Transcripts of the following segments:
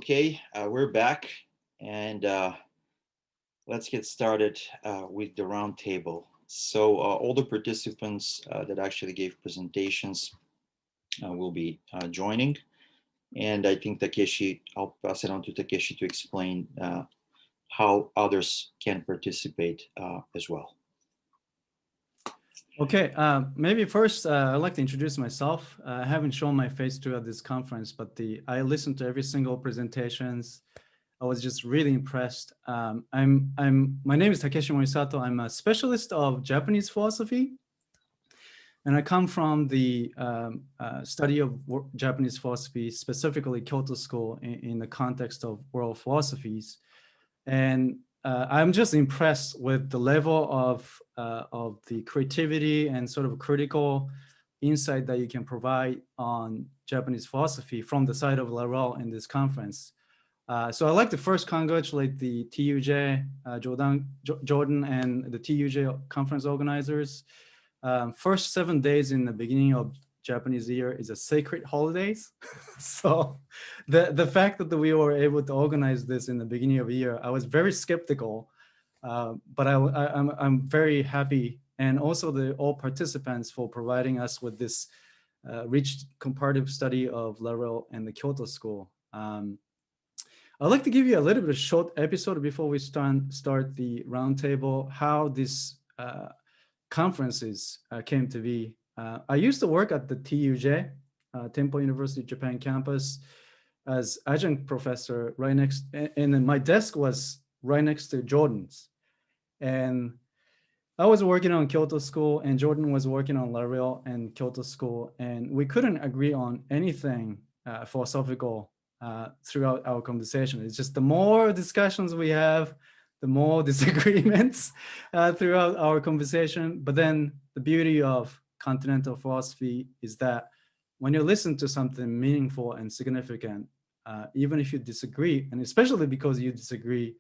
Okay, we're back, and let's get started with the roundtable. So all the participants that actually gave presentations will be joining, and I think Takeshi, I'll pass it on to Takeshi to explain how others can participate as well. Okay, maybe first I'd like to introduce myself. I haven't shown my face throughout this conference, but I listened to every single presentations. I was just really impressed. My name is Takeshi Morisato. I'm a specialist of Japanese philosophy, and I come from the study of Japanese philosophy, specifically Kyoto School, in the context of world philosophies. And I'm just impressed with the level of the creativity and sort of critical insight that you can provide on Japanese philosophy from the side of Laruelle in this conference. So I'd like to first congratulate the TUJ, Jordan, and the TUJ conference organizers. First 7 days in the beginning of Japanese year is a sacred holidays. So the fact that we were able to organize this in the beginning of the year, I was very skeptical, but I'm very happy, and also all participants for providing us with this rich comparative study of Laruelle and the Kyoto School. I'd like to give you a little bit of short episode before we start the roundtable, how this conferences came to be. I used to work at the TUJ, Temple University Japan campus, as adjunct professor right next, and then my desk was right next to Jordan's. And I was working on Kyoto School, and Jordan was working on Laruelle and Kyoto School, and we couldn't agree on anything philosophical throughout our conversation. It's just the more discussions we have, the more disagreements throughout our conversation. But then the beauty of continental philosophy is that when you listen to something meaningful and significant, even if you disagree, and especially because you disagree,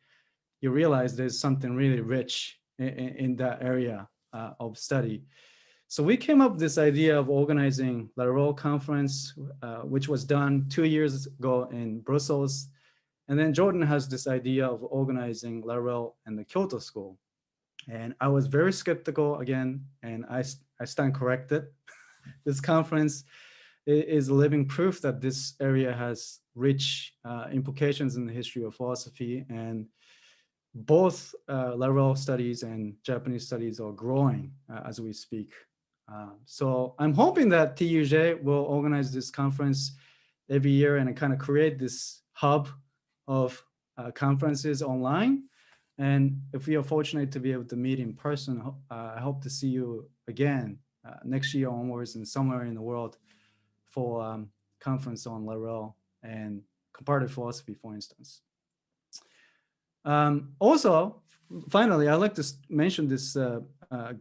you realize there's something really rich in that area of study. So we came up with this idea of organizing the Laruelle conference, which was done 2 years ago in Brussels. And then Jordan has this idea of organizing Laruelle and the Kyoto School. And I was very skeptical again, and I stand corrected. This conference is living proof that this area has rich implications in the history of philosophy, and both Laruelle studies and Japanese studies are growing as we speak. So I'm hoping that TUJ will organize this conference every year and kind of create this hub of conferences online. And if we are fortunate to be able to meet in person, I hope to see you again next year onwards and somewhere in the world for conference on Laruelle and comparative philosophy, for instance. Also, finally, I'd like to mention this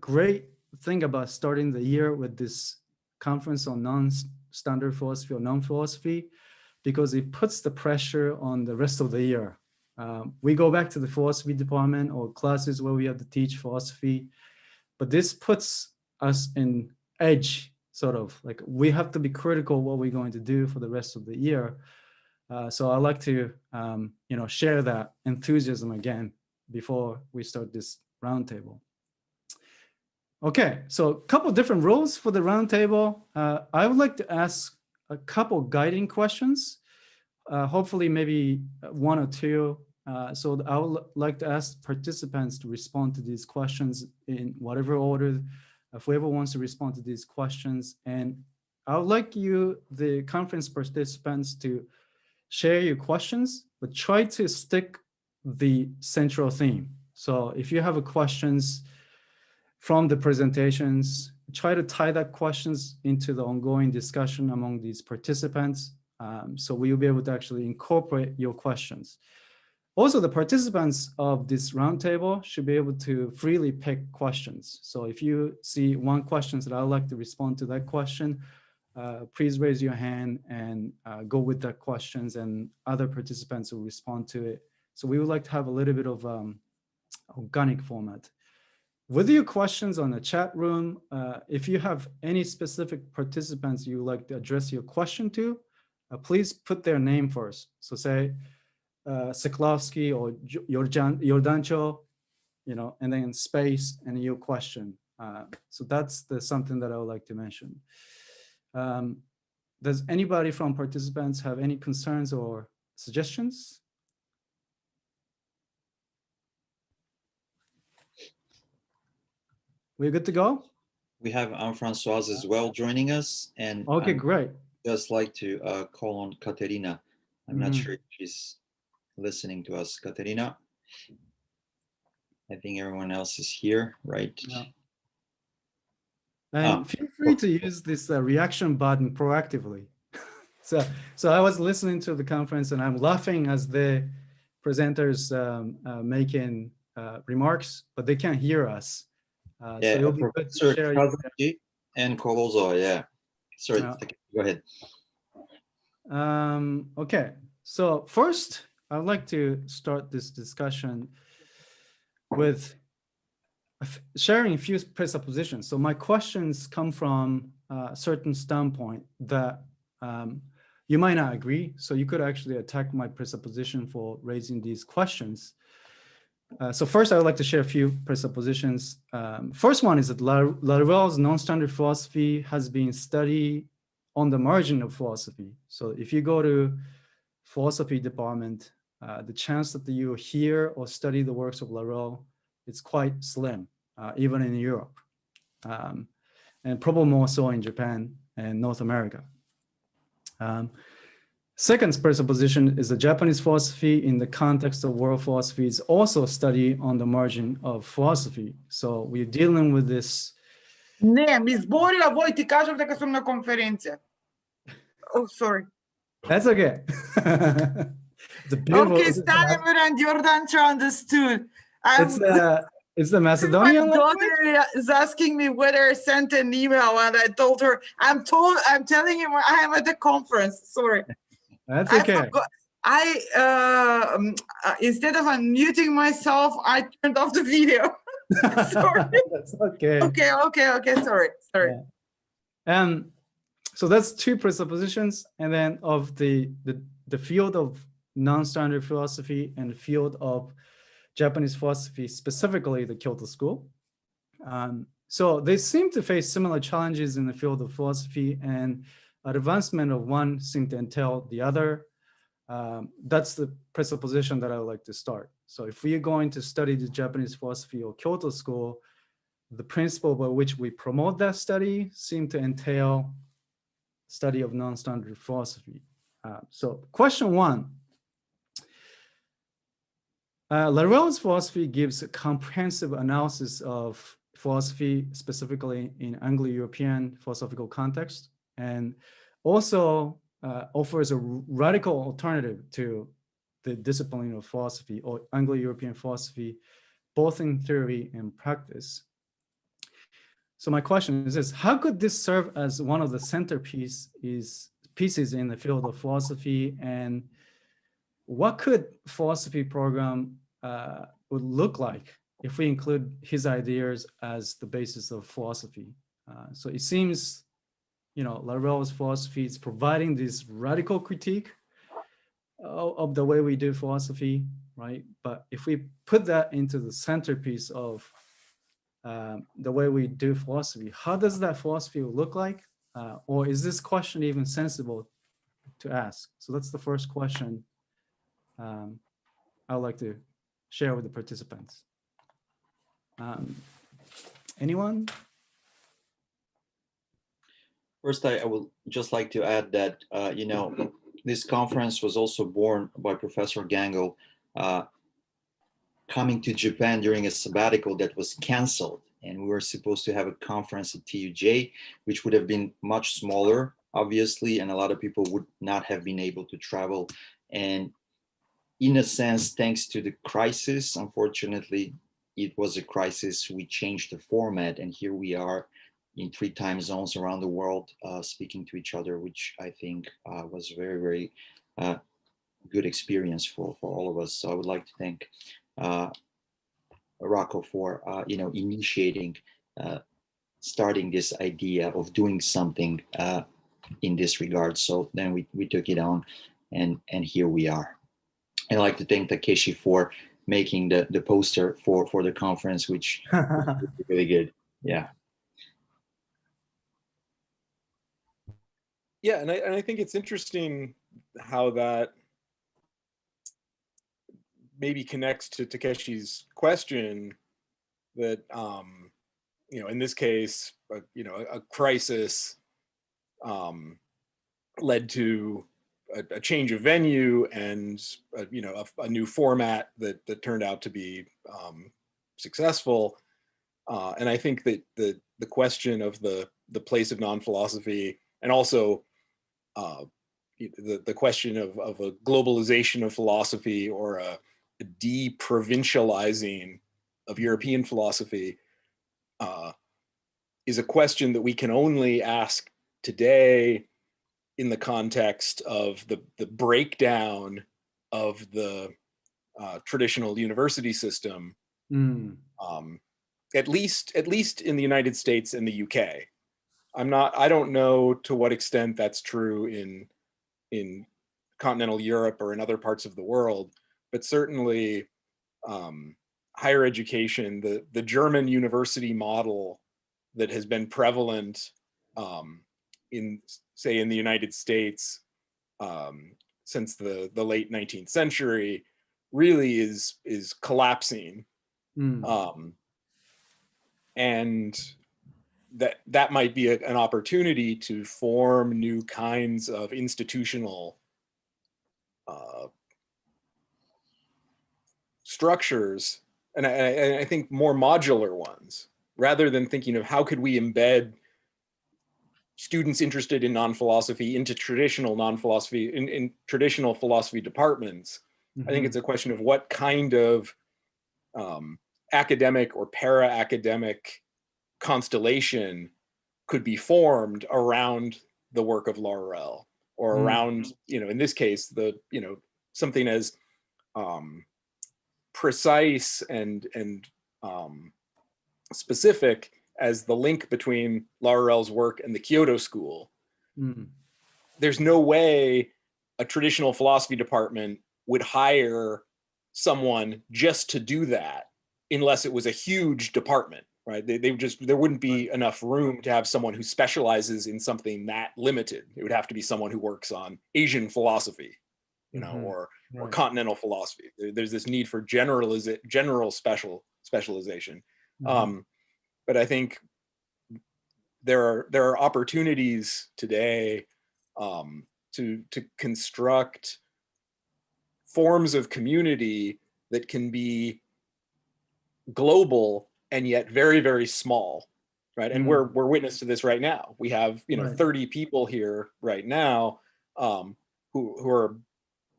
great thing about starting the year with this conference on non-standard philosophy or non-philosophy, because it puts the pressure on the rest of the year. We go back to the philosophy department or classes where we have to teach philosophy, but this puts us in edge, sort of like we have to be critical of what we're going to do for the rest of the year. So I'd like to share that enthusiasm again before we start this roundtable. Okay, so a couple different rules for the roundtable. I would like to ask a couple guiding questions, hopefully maybe one or two. So I would like to ask participants to respond to these questions in whatever order, if whoever wants to respond to these questions. And I would like you, the conference participants, to share your questions, but try to stick the central theme. So if you have a questions from the presentations, try to tie that questions into the ongoing discussion among these participants. So we will be able to actually incorporate your questions. Also, the participants of this roundtable should be able to freely pick questions. So if you see one question that I would like to respond to that question, please raise your hand and go with that questions, and other participants will respond to it. So we would like to have a little bit of organic format. With your questions on the chat room, if you have any specific participants you would like to address your question to, please put their name first. So say Siklovsky or Yordancho, you know, and then space and your question. So that's something that I would like to mention. Does anybody from participants have any concerns or suggestions? We're good to go? We have Anne-Françoise as well joining us. And okay, great. Just like to call on Katerina. I'm not sure if she's listening to us. Katerina, I think everyone else is here, right? Yeah. And feel free to use this reaction button proactively. So I was listening to the conference and I'm laughing as the presenters making remarks, but they can't hear us. Yeah, so it'll be good to share and Kolozo, yeah. Sorry, go ahead. Okay, so first, I'd like to start this discussion with sharing a few presuppositions. So my questions come from a certain standpoint that you might not agree. So you could actually attack my presupposition for raising these questions. So first, I would like to share a few presuppositions. First one is that Laruelle's non-standard philosophy has been studied on the margin of philosophy. So if you go to philosophy department, the chance that you hear or study the works of Laruelle, it's quite slim, even in Europe, and probably more so in Japan and North America. Second presupposition is the Japanese philosophy in the context of world philosophy is also studied on the margin of philosophy. So we're dealing with this. Не, ми зборила, voi ti kažem дека сум на конференција. Oh, sorry. That's okay. Okay, Stanimir and Jordancho understood. It's the Macedonian my daughter is asking me whether I sent an email, and I told her I'm telling him I am at the conference. Sorry. That's okay. Instead of unmuting myself, I turned off the video. Sorry. That's okay. Okay. Sorry. Yeah. So that's two presuppositions, and then of the field of non-standard philosophy and the field of Japanese philosophy, specifically the Kyoto School. So they seem to face similar challenges in the field of philosophy, and advancement of one seem to entail the other. That's the presupposition that I would like to start. So if we are going to study the Japanese philosophy or Kyoto School, the principle by which we promote that study seem to entail study of non-standard philosophy. So question one, Laruelle's philosophy gives a comprehensive analysis of philosophy, specifically in Anglo-European philosophical context, and also offers a radical alternative to the discipline of philosophy or Anglo-European philosophy, both in theory and practice. So my question is this: how could this serve as one of the pieces in the field of philosophy, and what could philosophy program would look like if we include his ideas as the basis of philosophy? So it seems, Laruelle's philosophy is providing this radical critique of the way we do philosophy, right? But if we put that into the centerpiece of the way we do philosophy, how does that philosophy look like? Or is this question even sensible to ask? So that's the first question I would like to share with the participants. Anyone? First, I would just like to add that, this conference was also born by Professor Gango coming to Japan during a sabbatical that was canceled. And we were supposed to have a conference at TUJ, which would have been much smaller, obviously, and a lot of people would not have been able to travel. And in a sense, thanks to the crisis, unfortunately, it was a crisis. We changed the format, and here we are in 3 time zones around the world, speaking to each other, which I think was a very, very good experience for all of us. So I would like to thank Rocco for initiating, starting this idea of doing something in this regard. So then we took it on, and here we are. I'd like to thank Takeshi for making the poster for the conference, which was really good. Yeah. Yeah, and I think it's interesting how that maybe connects to Takeshi's question that, you know, in this case, you know, a crisis led to a change of venue and you know, a new format that turned out to be successful. And I think that the question of the place of non-philosophy, and also the question of a globalization of philosophy, or a de-provincializing of European philosophy, is a question that we can only ask today in the context of the breakdown of the traditional university system, at least in the United States and the UK. I don't know to what extent that's true in continental Europe or in other parts of the world, but certainly higher education, the German university model that has been prevalent in the United States since the late 19th century really is collapsing. And that might be an opportunity to form new kinds of institutional structures, and I think more modular ones, rather than thinking of how could we embed students interested in non-philosophy into traditional non-philosophy, in traditional philosophy departments. I think it's a question of what kind of academic or para-academic constellation could be formed around the work of Laruelle, or around, you know, in this case, you know, something as precise and specific as the link between Laruelle's work and the Kyoto School. There's no way a traditional philosophy department would hire someone just to do that unless it was a huge department, right? There wouldn't be enough room to have someone who specializes in something that limited. It would have to be someone who works on Asian philosophy, you know, or continental philosophy. There's this need for general specialization. But I think there are opportunities today to construct forms of community that can be global and yet very, very small, right? And we're witness to this right now. We have, you know, 30 people here right now who are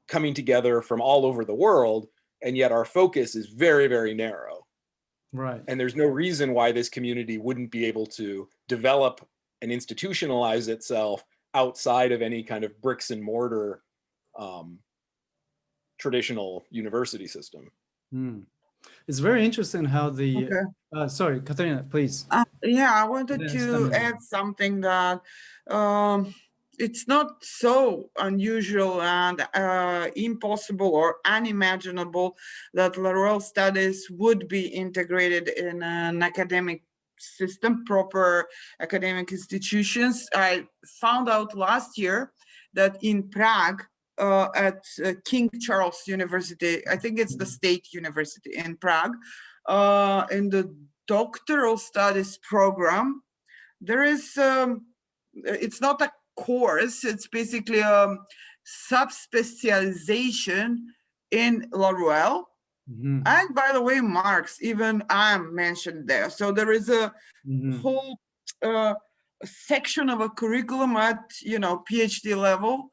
coming together from all over the world, and yet our focus is very, very narrow. Right. And there's no reason why this community wouldn't be able to develop and institutionalize itself outside of any kind of bricks and mortar traditional university system. It's very interesting how the sorry, Katarina, please. Yeah, I wanted to add something that it's not so unusual and impossible or unimaginable that Laruelle studies would be integrated in an academic system, proper academic institutions. I found out last year that in Prague, at King Charles University, I think it's the state university in Prague, in the doctoral studies program, there is, it's not a course, it's basically a subspecialization in Laruelle. And by the way, Marx, even I'm mentioned there. So there is a whole section of a curriculum at, you know, PhD level.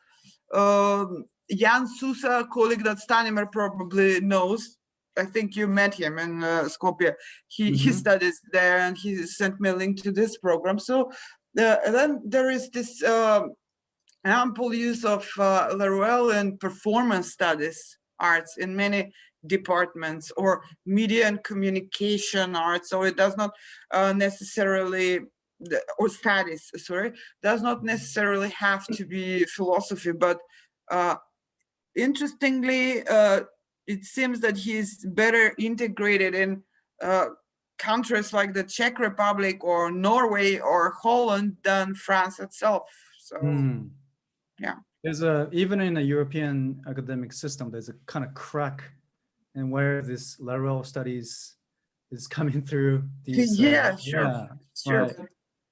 Jan Sousa, a colleague that Stanimer probably knows, I think you met him in Skopje. He studies there, and he sent me a link to this program. So then there is this ample use of Laruelle in performance studies arts in many departments, or media and communication arts. So it does not necessarily or studies, sorry, does not necessarily have to be philosophy, but interestingly, it seems that he's better integrated in countries like the Czech Republic or Norway or Holland than France itself. So, yeah. There's even in a European academic system, there's a kind of crack in where this Laruelle studies is coming through. These, yeah, sure. Yeah, sure. right.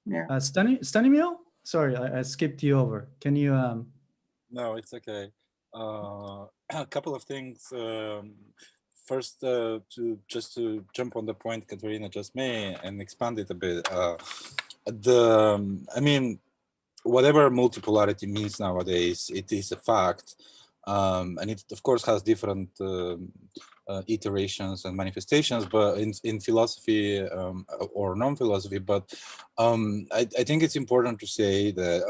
Yeah. Stanimil? Sorry, I skipped you over. Can you? No, it's okay. A couple of things. First, to jump on the point Katerina just made and expand it a bit. I mean, whatever multipolarity means nowadays, it is a fact, and it of course has different iterations and manifestations, but in philosophy or non-philosophy. But I think it's important to say that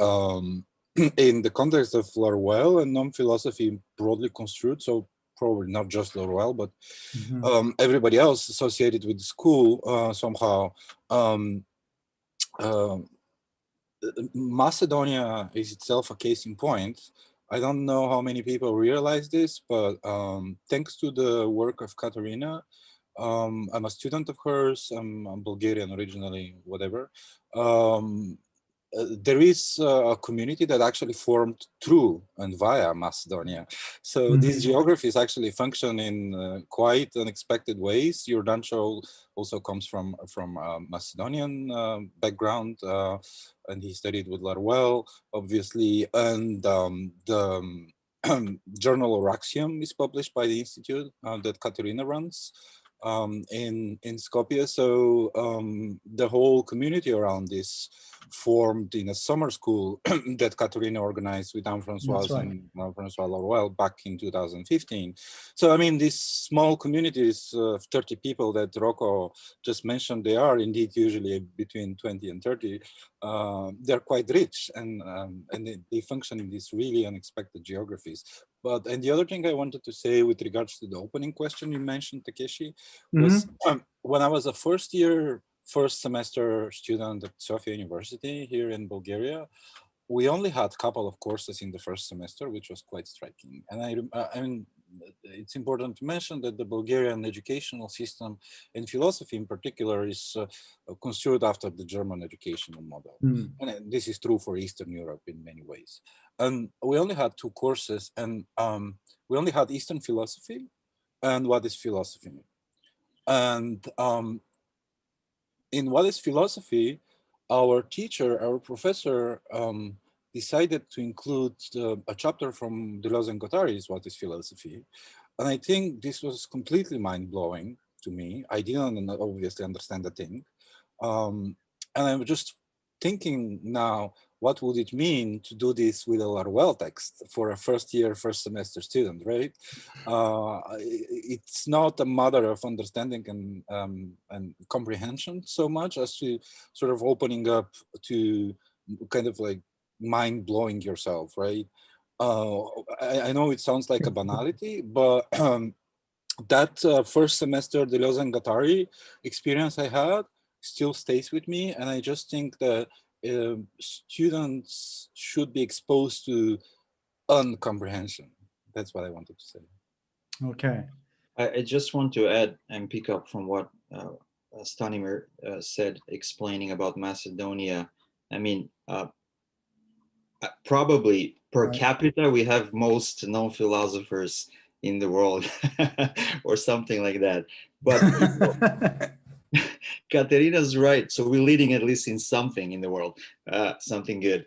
in the context of Laruelle and non-philosophy broadly construed, so probably not just Laruelle, but everybody else associated with the school somehow. Macedonia is itself a case in point. I don't know how many people realize this, but thanks to the work of Katerina, I'm a student of hers, I'm Bulgarian originally, whatever. There is a community that actually formed through and via Macedonia. So these geographies actually function in quite unexpected ways. Jordancho also comes from Macedonian background, and he studied with Laruelle, obviously. And the journal Oraxium is published by the institute that Katerina runs in Skopje. So the whole community around this formed in a summer school that Katerina organized with François and François Laruelle back in 2015. So, I mean, these small communities of 30 people that Rocco just mentioned, they are indeed usually between 20 and 30. They're quite rich and they function in these really unexpected geographies. And the other thing I wanted to say with regards to the opening question you mentioned, Takeshi, was when I was a first semester student at Sofia University here in Bulgaria, we only had a couple of courses in the first semester, which was quite striking. And I mean, it's important to mention that the Bulgarian educational system in philosophy in particular is construed after the German educational model. And this is true for Eastern Europe in many ways. And we only had two courses, and we only had Eastern philosophy and what is philosophy. And in what is philosophy, our professor, decided to include a chapter from Deleuze and Guattari's What is Philosophy. And I think this was completely mind-blowing to me. I didn't obviously understand the thing. And I'm just thinking now, what would it mean to do this with a Laruelle text for a first semester student, right? It's not a matter of understanding and comprehension so much as to sort of opening up to kind of like mind-blowing yourself, right? I know it sounds like a banality, but that first semester Deleuze and Guattari experience I had still stays with me, and I just think that students should be exposed to uncomprehension. That's what I wanted to say. Okay. I just want to add and pick up from what Stanimir said, explaining about Macedonia. I mean, probably per capita, we have most non-philosophers in the world or something like that. But Katerina's right. So we're leading at least in something in the world, something good.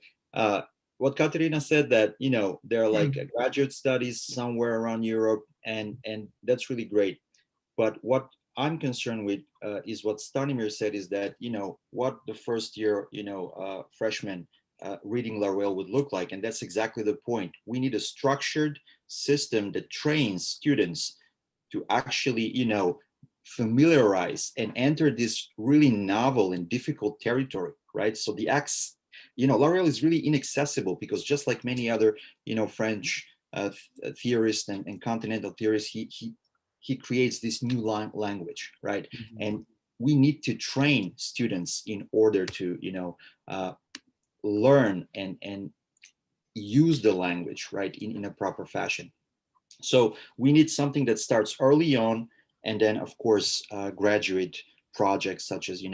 What Katerina said that, you know, there are like graduate studies somewhere around Europe, and that's really great. But what I'm concerned with is what Stanimir said, is that, you know, what the first year, you know, freshman reading Laruelle would look like. And that's exactly the point. We need a structured system that trains students to actually, you know, familiarize and enter this really novel and difficult territory, right? So the acts, you know, Laruelle is really inaccessible because just like many other, you know, French theorists and continental theorists, he creates this new language, right? And we need to train students in order to, learn and use the language, right, in a proper fashion. So we need something that starts early on, and then of course graduate projects such as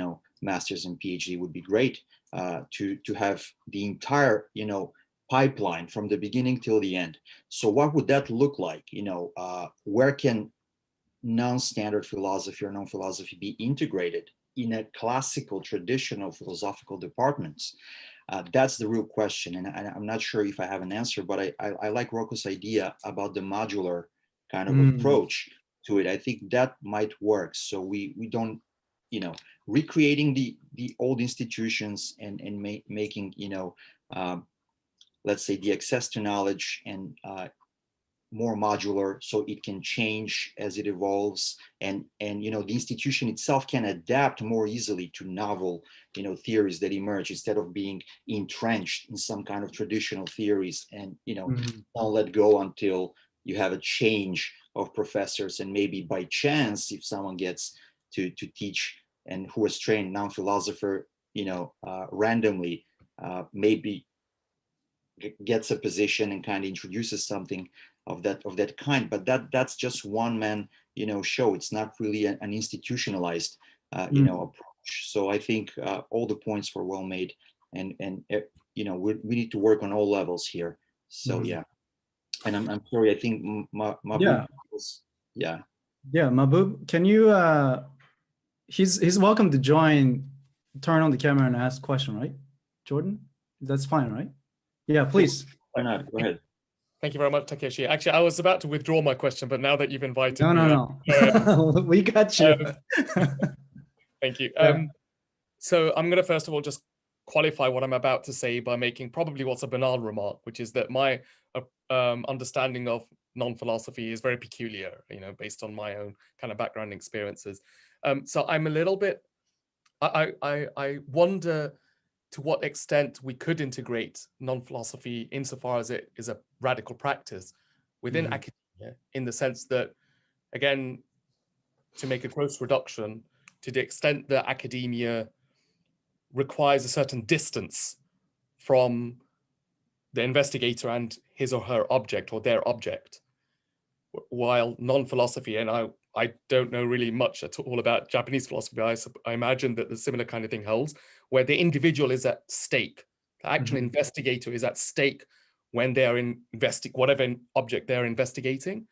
masters and PhD would be great to have the entire pipeline from the beginning till the end. So what would that look like? Where can non-standard philosophy or non-philosophy be integrated in a classical traditional philosophical departments? That's the real question, and I'm not sure if I have an answer, but I like Rocco's idea about the modular kind of approach to it. I think that might work. So we don't, recreating the old institutions and making, let's say, the access to knowledge and more modular, so it can change as it evolves, and the institution itself can adapt more easily to novel theories that emerge, instead of being entrenched in some kind of traditional theories and don't let go until you have a change of professors, and maybe by chance, if someone gets to teach and who is trained non-philosopher randomly, maybe gets a position and kind of introduces something of that kind, but that's just one man show. It's not really an institutionalized approach. So I think all the points were well made, and we need to work on all levels here. So yeah, and I'm sorry, I think Mabub was, Mabub, can you he's welcome to join, turn on the camera and ask a question, right, Jordan? That's fine, right? Yeah, please. Why not? Go ahead. Thank you very much, Takeshi. Actually, I was about to withdraw my question, but now that you've invited me... No. We got you. Thank you. So I'm going to first of all just qualify what I'm about to say by making probably what's a banal remark, which is that my understanding of non-philosophy is very peculiar, based on my own kind of background and experiences. So I'm a little bit... I wonder to what extent we could integrate non-philosophy insofar as it is a radical practice within academia, in the sense that, again, to make a gross reduction, to the extent that academia requires a certain distance from the investigator and his or her object or their object, while non-philosophy, and I don't know really much at all about Japanese philosophy, I imagine that the similar kind of thing holds, where the individual is at stake. The actual investigator is at stake when they are whatever object they're investigating.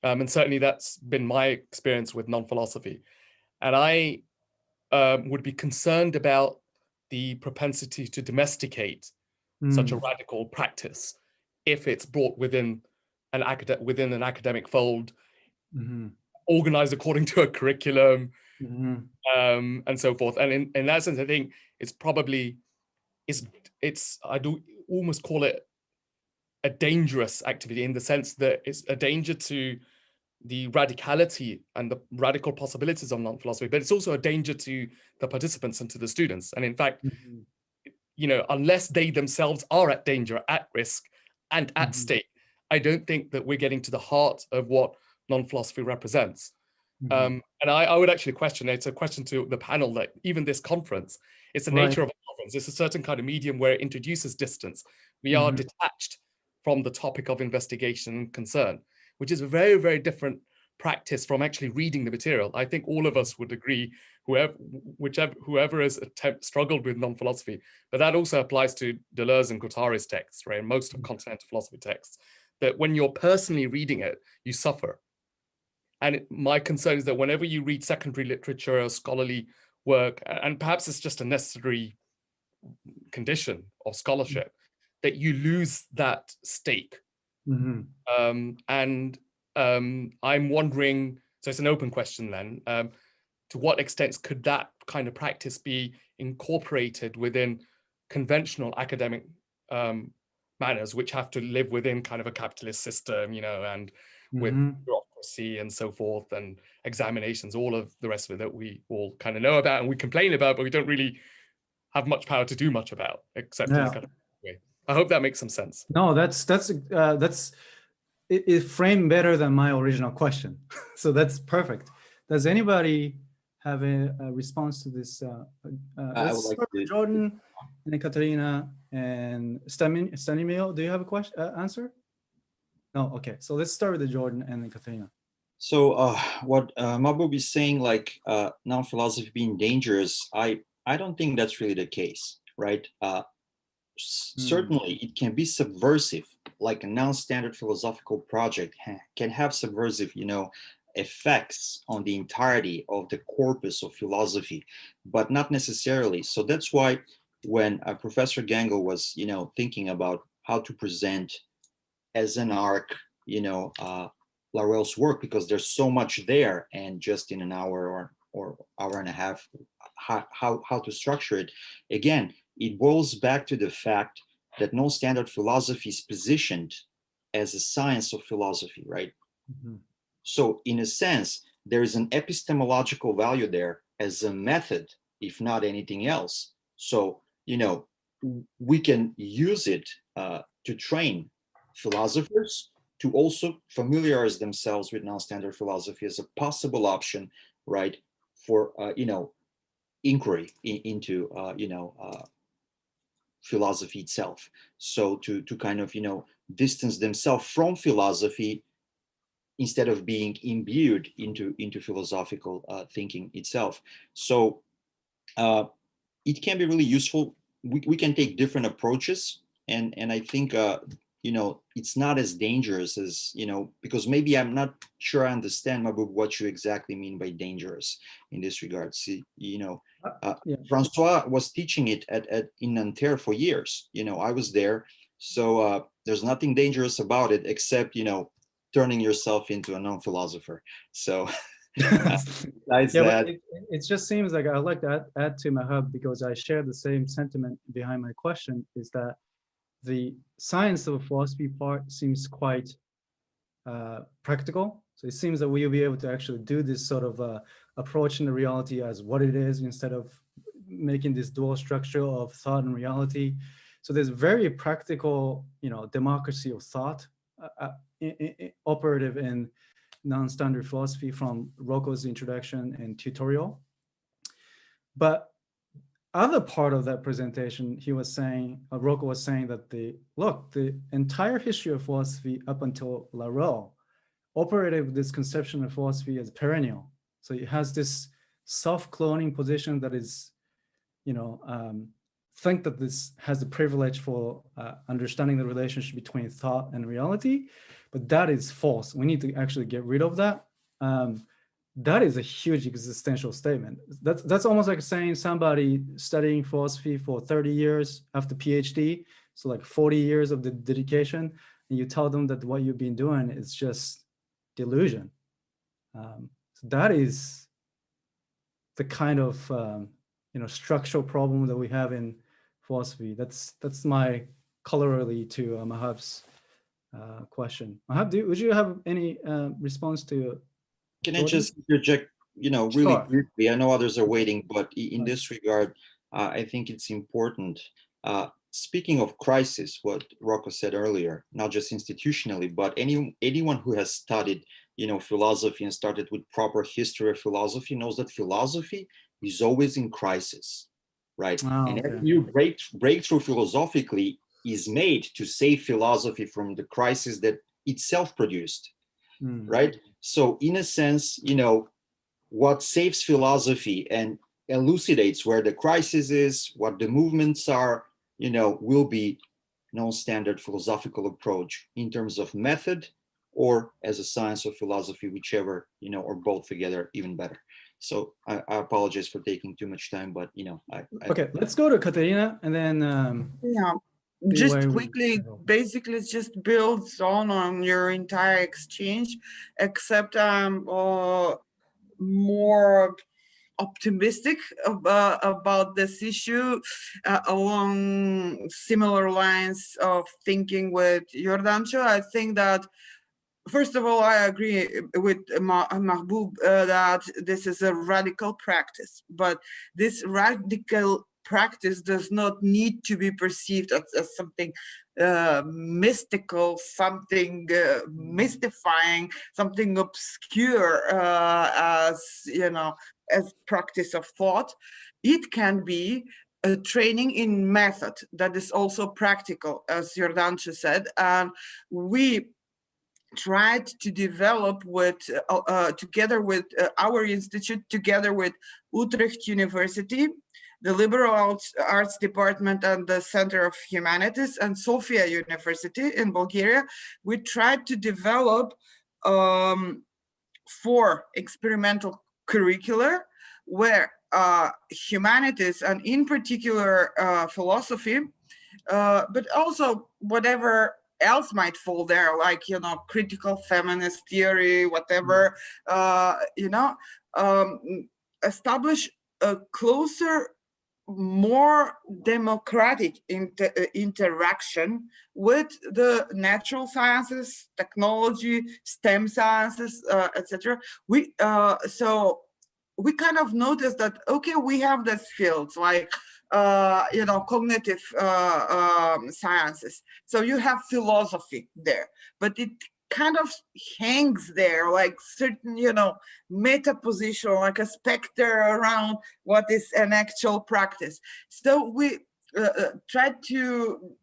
And certainly that's been my experience with non-philosophy. And I would be concerned about the propensity to domesticate such a radical practice if it's brought within an academic fold, organized according to a curriculum, and so forth. And in that sense, I think it's probably, I do almost call it a dangerous activity, in the sense that it's a danger to the radicality and the radical possibilities of non-philosophy, but it's also a danger to the participants and to the students. And in fact, unless they themselves are at danger, at risk, and at stake, I don't think that we're getting to the heart of what non-philosophy represents. And I would actually question, it's a question to the panel, that even this conference, it's the nature of a conference. It's a certain kind of medium where it introduces distance. We are detached from the topic of investigation and concern, which is a very, very different practice from actually reading the material. I think all of us would agree, whoever has struggled with non-philosophy, but that also applies to Deleuze and Guattari's texts, right? And most of continental philosophy texts, that when you're personally reading it, you suffer. And my concern is that whenever you read secondary literature or scholarly work, and perhaps it's just a necessary condition of scholarship, that you lose that stake. I'm wondering, so it's an open question then, to what extent could that kind of practice be incorporated within conventional academic manners, which have to live within kind of a capitalist system, and with bureaucracy and so forth, and examinations, all of the rest of it that we all kind of know about and we complain about, but we don't really have much power to do much about, except in a kind of way. I hope that makes some sense. No, that's it framed better than my original question. So that's perfect. Does anybody have a response to this? I Let's would like start with to. Jordan, and then Katerina and Stanimil. Do you have a question? Answer? No. Okay. So let's start with Jordan and then Katerina. So what Mahbub is saying, like non-philosophy being dangerous, I don't think that's really the case, right? Certainly it can be subversive, like a non-standard philosophical project can have subversive, effects on the entirety of the corpus of philosophy, but not necessarily. So that's why when Professor Gango was, thinking about how to present as an arc, Laruelle's work, because there's so much there, and just in an hour or hour and a half, how to structure it. Again, it boils back to the fact that non-standard philosophy is positioned as a science of philosophy, right? Mm-hmm. So in a sense, there is an epistemological value there as a method, if not anything else. So, we can use it to train philosophers to also familiarize themselves with non-standard philosophy as a possible option, right, for, inquiry into, philosophy itself. So to kind of, distance themselves from philosophy instead of being imbued into philosophical thinking itself. So it can be really useful. We can take different approaches, and I think it's not as dangerous as, because maybe I'm not sure I understand, Mahbub, what you exactly mean by dangerous in this regard. See, François was teaching it in Nanterre for years. I was there, so there's nothing dangerous about it except turning yourself into a non-philosopher. So it just seems like I'd like to add to Mahbub, because I share the same sentiment behind my question, is that the science of philosophy part seems quite practical. So it seems that we'll be able to actually do this sort of approaching the reality as what it is, instead of making this dual structure of thought and reality. So there's very practical, democracy of thought operative in non-standard philosophy from Rocco's introduction and tutorial. But other part of that presentation, he was saying, Rocco was saying that the entire history of philosophy up until Laruelle operated with this conception of philosophy as perennial. So it has this self-cloning position that is, think that this has the privilege for understanding the relationship between thought and reality, but that is false. We need to actually get rid of that. That is a huge existential statement. That's almost like saying somebody studying philosophy for 30 years after PhD, so like 40 years of the dedication, and you tell them that what you've been doing is just delusion. So that is the kind of structural problem that we have in philosophy. That's my corollary to Mahbub's question. Mahbub, would you have any response to? Can I just interject, really Sure. briefly? I know others are waiting, but in this regard, I think it's important. Speaking of crisis, what Rocco said earlier, not just institutionally, but anyone who has studied, philosophy and started with proper history of philosophy knows that philosophy is always in crisis, right? And every new breakthrough philosophically is made to save philosophy from the crisis that itself produced, right? So in a sense, what saves philosophy and elucidates where the crisis is, what the movements are, will be non-standard philosophical approach in terms of method or as a science of philosophy, whichever, or both together, even better. So I apologize for taking too much time, but okay, let's go to Katerina and then just quickly, basically it just builds on your entire exchange, except I'm more optimistic about this issue along similar lines of thinking with Jordancho. I think that, first of all, I agree with Mahbub that this is a radical practice, but this radical practice does not need to be perceived as something mystical, something mystifying, something obscure, as as practice of thought. It can be a training in method that is also practical, as Jordanshu said. And we tried to develop with together with our institute, together with Utrecht University, the Liberal Arts Department and the Center of Humanities, and Sofia University in Bulgaria. We tried to develop 4 experimental curricula where humanities, and in particular philosophy, but also whatever else might fall there, like, you know, critical feminist theory, whatever, you know, establish a closer, more democratic interaction with the natural sciences, technology, STEM sciences, etc. So we kind of noticed that, okay, we have these fields like you know, cognitive sciences. So you have philosophy there, but it kind of hangs there like certain, you know, meta position, like a specter around what is an actual practice. So we tried to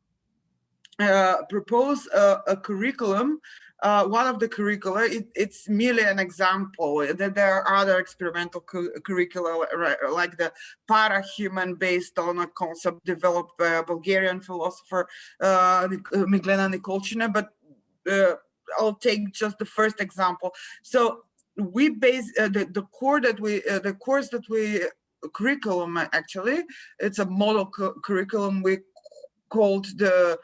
propose a curriculum. One of the curricula, it's merely an example. There are other experimental curricula, like the para-human, based on a concept developed by a Bulgarian philosopher, Miglena Nikolchina, but I'll take just the first example. So we base the course that we curriculum, actually, it's a model curriculum we called the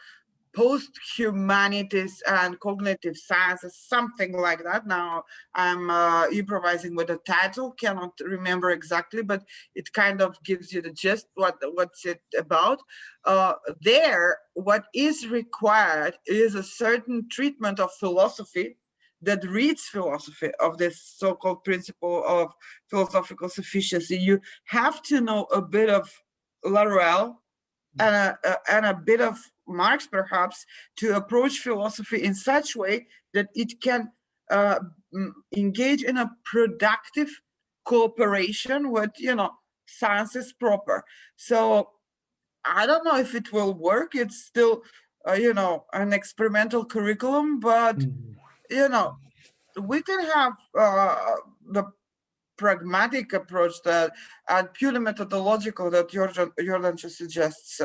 post-humanities and cognitive sciences, something like that. Now I'm improvising with the title, cannot remember exactly, but it kind of gives you the gist, what's it about. There, what is required is a certain treatment of philosophy that reads philosophy, of this so-called principle of philosophical sufficiency. You have to know a bit of Laruelle and a bit of Marx, perhaps, to approach philosophy in such way that it can engage in a productive cooperation with, you know, sciences proper. So I don't know if it will work. It's still, you know, an experimental curriculum, but you know, we can have the pragmatic approach that, and purely methodological, that Jordan just suggests.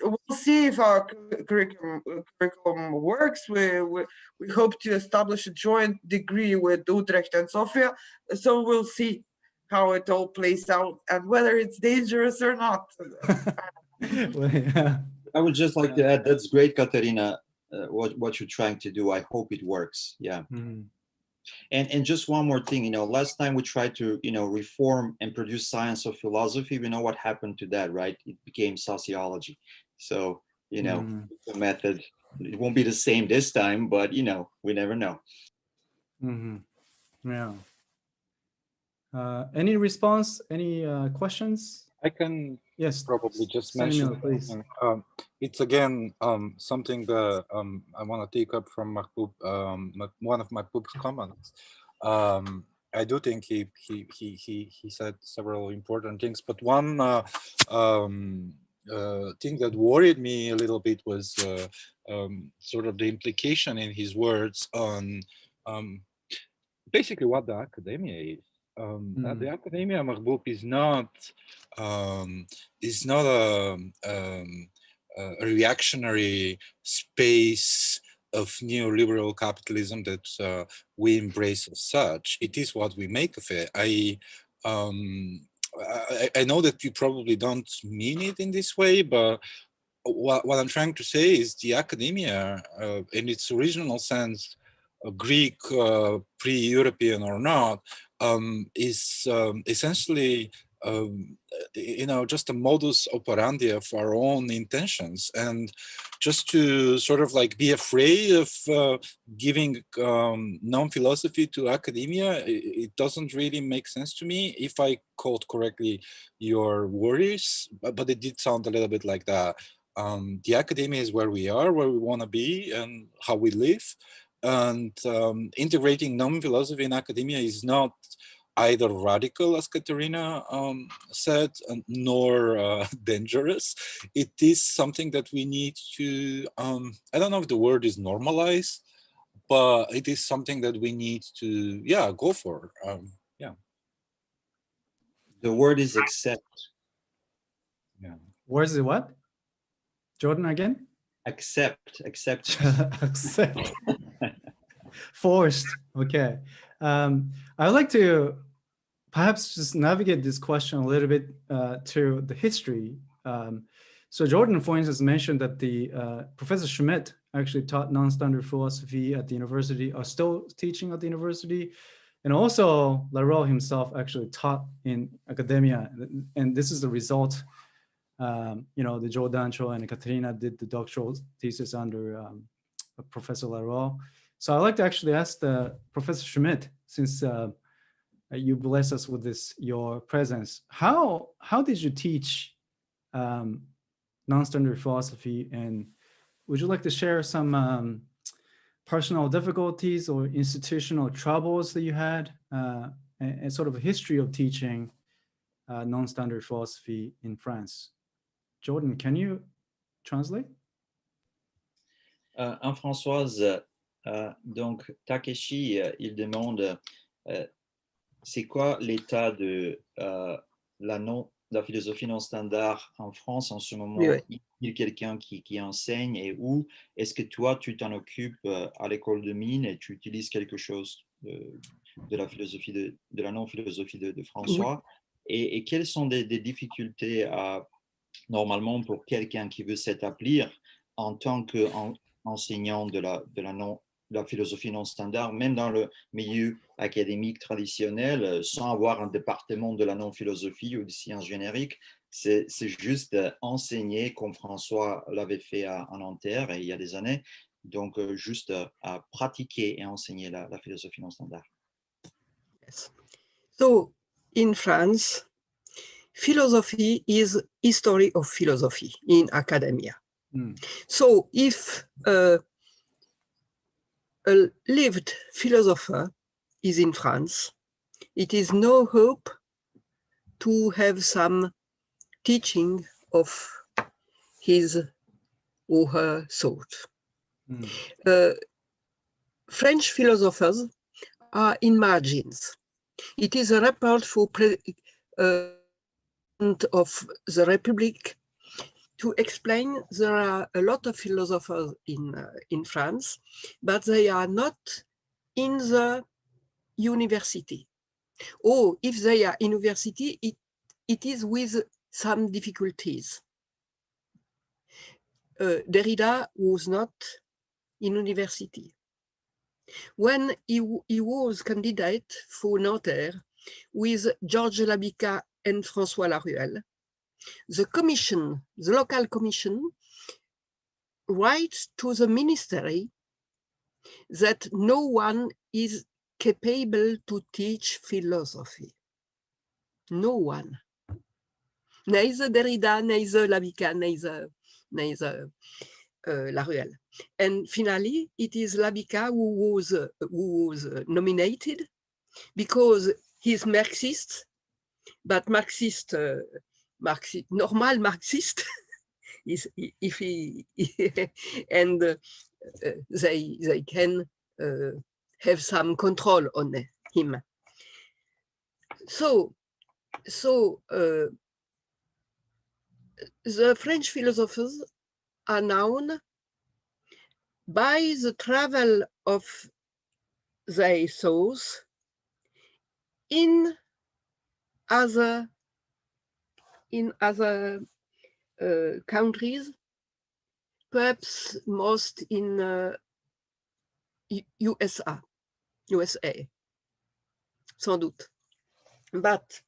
We'll see if our curriculum works. We hope to establish a joint degree with Utrecht and Sofia, so we'll see how it all plays out and whether it's dangerous or not. Well, yeah. I would just like to add, that's great, Katerina, what you're trying to do. I hope it works. Yeah. And just one more thing, you know, last time we tried to, you know, reform and produce science of philosophy, we know what happened to that, right? It became sociology. So, you know, the method, it won't be the same this time, but, you know, we never know. Yeah. Any response? Any questions? I can probably just Samuel, mention, please. It's again something that I want to take up from Mahbub, one of Mahbub's comments. I do think he said several important things, but one thing that worried me a little bit was sort of the implication in his words on basically what the academia is. The academia, Mahbub, is not a reactionary space of neoliberal capitalism that we embrace as such. It is what we make of it. I know that you probably don't mean it in this way, but what I'm trying to say is the academia, in its original sense, Greek, pre-European or not, is essentially you know, just a modus operandi of our own intentions, and just to sort of like be afraid of giving non-philosophy to academia, it doesn't really make sense to me, if I caught correctly your worries, but it did sound a little bit like that. The academia is where we are, where we want to be, and how we live, and integrating non-philosophy in academia is not either radical, as Katerina said, nor dangerous. It is something that we need to, I don't know if the word is normalize, but it is something that we need to, yeah, go for. Yeah. The word is accept. Yeah. Where's the what? Jordan again? Accept. Accept. Forced. Okay. I'd like to perhaps just navigate this question a little bit to the history. So Jordan, for instance, mentioned that the Professor Schmidt actually taught non-standard philosophy at the university, or still teaching at the university. And also Laruelle himself actually taught in academia. And this is the result, the Joe Dancho and Katerina did the doctoral thesis under Professor Laruelle. So I'd like to actually ask Professor Schmidt, since you bless us with your presence, how did you teach non-standard philosophy, and would you like to share some personal difficulties or institutional troubles that you had, and sort of a history of teaching non-standard philosophy in France? Jordan, can you translate? Françoise, donc Takeshi, il demande c'est quoi l'état de la philosophie non standard en France en ce moment? Oui. Il y a quelqu'un qui enseigne, et où est-ce que toi tu t'en occupes à l'école de mine et tu utilises quelque chose de la philosophie de la non-philosophie de François? Oui. Et quelles sont des difficultés normalement pour quelqu'un qui veut s'établir en tant qu'enseignant de la philosophie non standard, même dans le milieu académique traditionnel, sans avoir un département de la non-philosophie ou de sciences génériques? C'est juste enseigner comme François l'avait fait à Nanterre il y a des années, donc juste à pratiquer et enseigner la philosophie non standard. Yes. So in France, philosophy is history of philosophy in academia. So if a lived philosopher is in France, it is no hope to have some teaching of his or her thought. French philosophers are in margins. It is a report for of the Republic to explain there are a lot of philosophers in France, but they are not in the university. Or if they are in university, it is with some difficulties. Derrida was not in university. When he was candidate for Nanterre with Georges Labica and François Laruelle, the commission, the local commission, writes to the ministry that no one is capable to teach philosophy. No one. Neither Derrida, neither Labica, neither Laruelle. And finally, it is Labica who was nominated because he's Marxist, but Marxist, normal Marxist, if he and they can have some control on him. So the French philosophers are known by the travel of their thoughts in other countries, perhaps most in USA, sans doute. But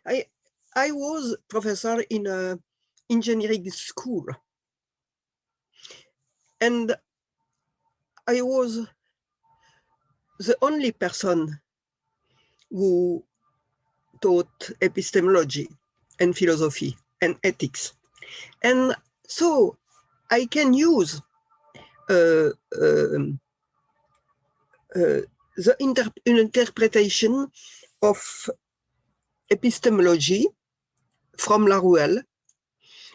I was professor in a engineering school, and I was the only person who taught epistemology and philosophy and ethics. And so I can use the interpretation of epistemology from Laruelle,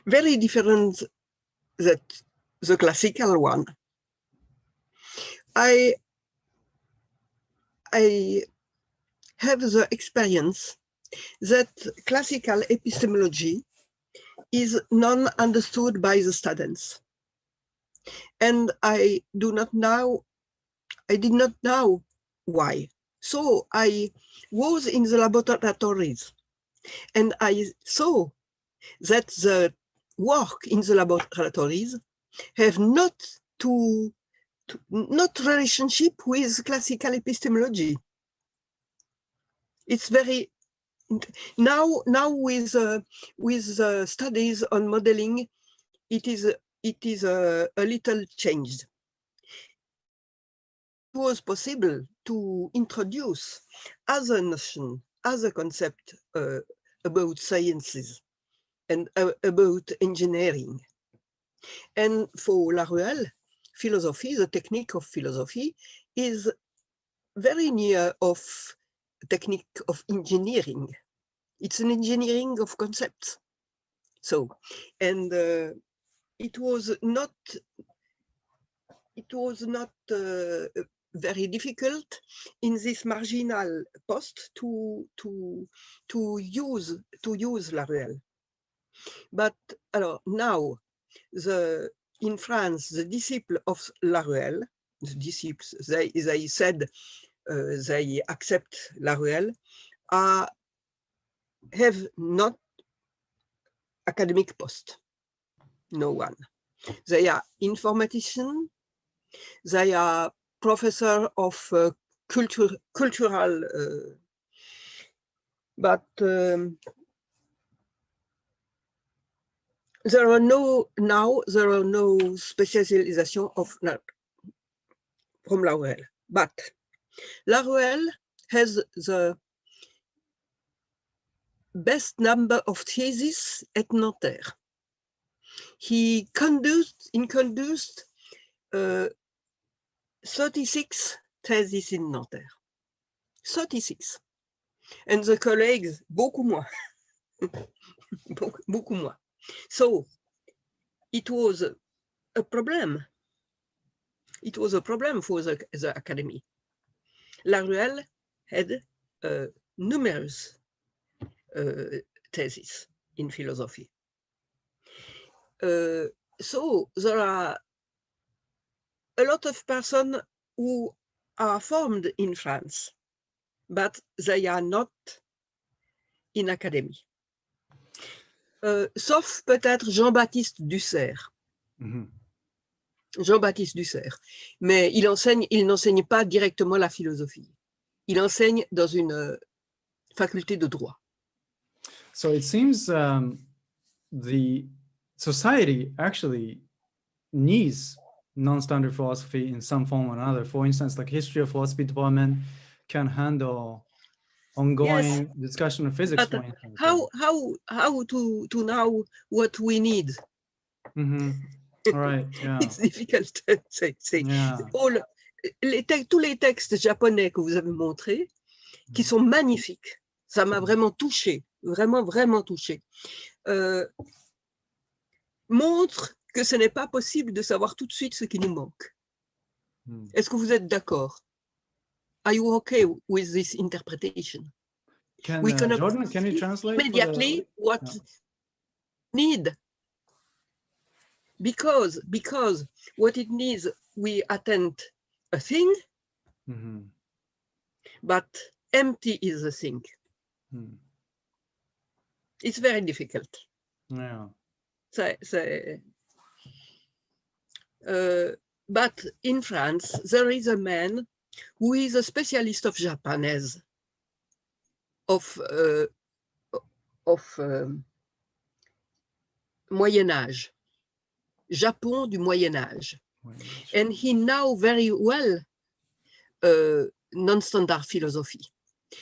very different than the classical one. I have the experience that classical epistemology is non-understood by the students. And I did not know why. So I was in the laboratories and I saw that the work in the laboratories have not relationship with classical epistemology. It's very now with studies on modeling, it is a little changed. It was possible to introduce other notion, other concept about sciences and about engineering. And for Laruelle, philosophy, the technique of philosophy, is very near of technique of engineering. It's an engineering of concepts. So, and it was not very difficult in this marginal post to use Laruelle. But now in France, the disciples of Laruelle, the disciples, they said they accept Laruelle, have not academic post. No one. They are informaticians. They are professor of cultural, but there are no specialization from Laruelle. But Laruelle has the best number of theses at Nanterre. He conducted 36 theses in Nanterre. 36. And the colleagues, beaucoup moins. beaucoup moins. So it was a problem. It was a problem for the academy. Laruelle had numerous theses in philosophy. So there are a lot of persons who are formed in France, but they are not in academy. Sauf peut-être Jean-Baptiste Dussert. Mm-hmm. Jean-Baptiste Dussert. Mais il n'enseigne pas directement la philosophie. Il enseigne dans une faculté de droit. So it seems the society actually needs non-standard philosophy in some form or another. For instance, like history of philosophy department can handle ongoing discussion of physics. But how to know what we need? Mm-hmm. All right. Yeah. It's difficult to say. Yeah. Tous les textes japonais que vous avez montrés, qui sont magnifiques, ça m'a vraiment touché, vraiment touché. Montre que ce n'est pas possible de savoir tout de suite ce qui nous manque. Est-ce que vous êtes d'accord? Are you okay with this interpretation? Jordan, can you translate immediately what need? Because what it needs, we attend a thing, but empty is a thing. It's very difficult. Yeah. But in France, there is a man who is a specialist of Japanese, of Moyen Âge, Japon du Moyen Âge, and he knows very well non-standard philosophy.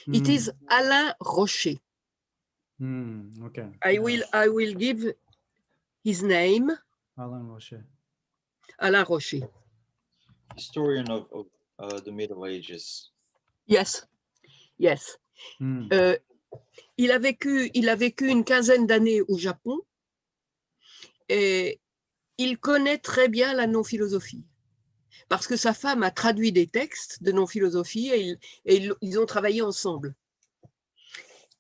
It is Alain Rocher. Okay. I will give his name. Alain Rocher. Alain Rocher. Historian of the Middle Ages. Yes. Il a vécu une quinzaine d'années au Japon et il connaît très bien la non-philosophie parce que sa femme a traduit des textes de non-philosophie et ils ont travaillé ensemble.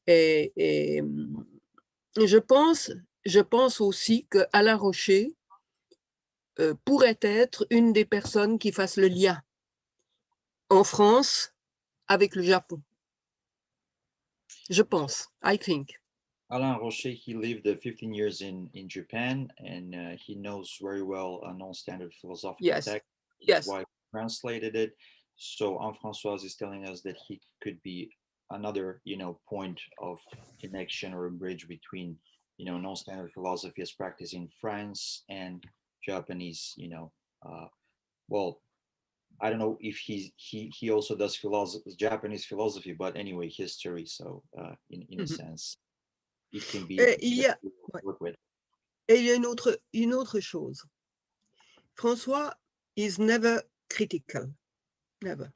Et je pense aussi qu'Alain Rocher pourrait être une des personnes qui fasse le lien en France avec le Japon. Je pense, I think. Alain Rocher, he lived 15 years in Japan, and he knows very well a non-standard philosophical text. His wife translated it. So François is telling us that he could be another, point of connection or a bridge between, non-standard philosophy as practiced in France and Japanese, well, I don't know if he also does Japanese philosophy, but anyway, history. So in a sense, it can be. Et il y a une autre chose. François is never critical, never.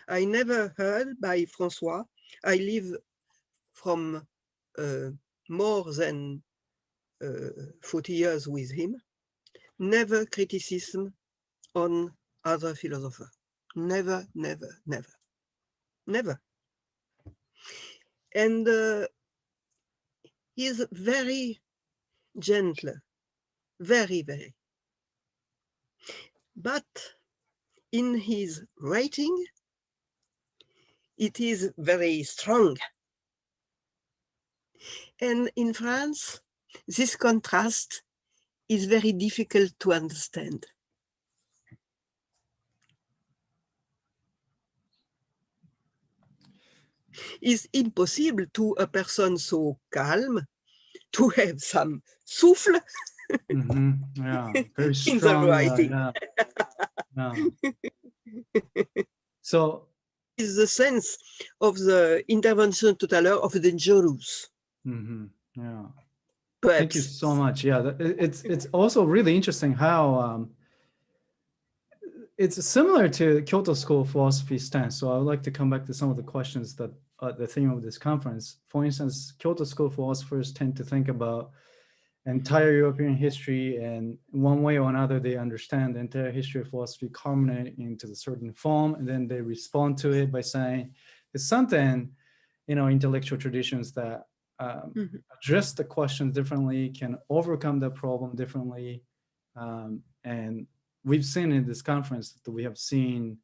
I never heard by François. I live from more than 40 years with him. Never criticism on other philosophers. Never, never, never, never. And he's very gentle, very, very. But in his writing, it is very strong. And in France, this contrast is very difficult to understand. It's impossible to a person so calm to have some souffle very strong, in the writing. So is the sense of the intervention tout à l'heure of dangerous. Thank you so much. Yeah, it's also really interesting how it's similar to Kyoto School philosophy stance. So I would like to come back to some of the questions that the theme of this conference. For instance, Kyoto School philosophers tend to think about entire European history, and one way or another, they understand the entire history of philosophy culminating into a certain form, and then they respond to it by saying it's something, intellectual traditions that address the question differently, can overcome the problem differently, and we've seen in this conference that we have seen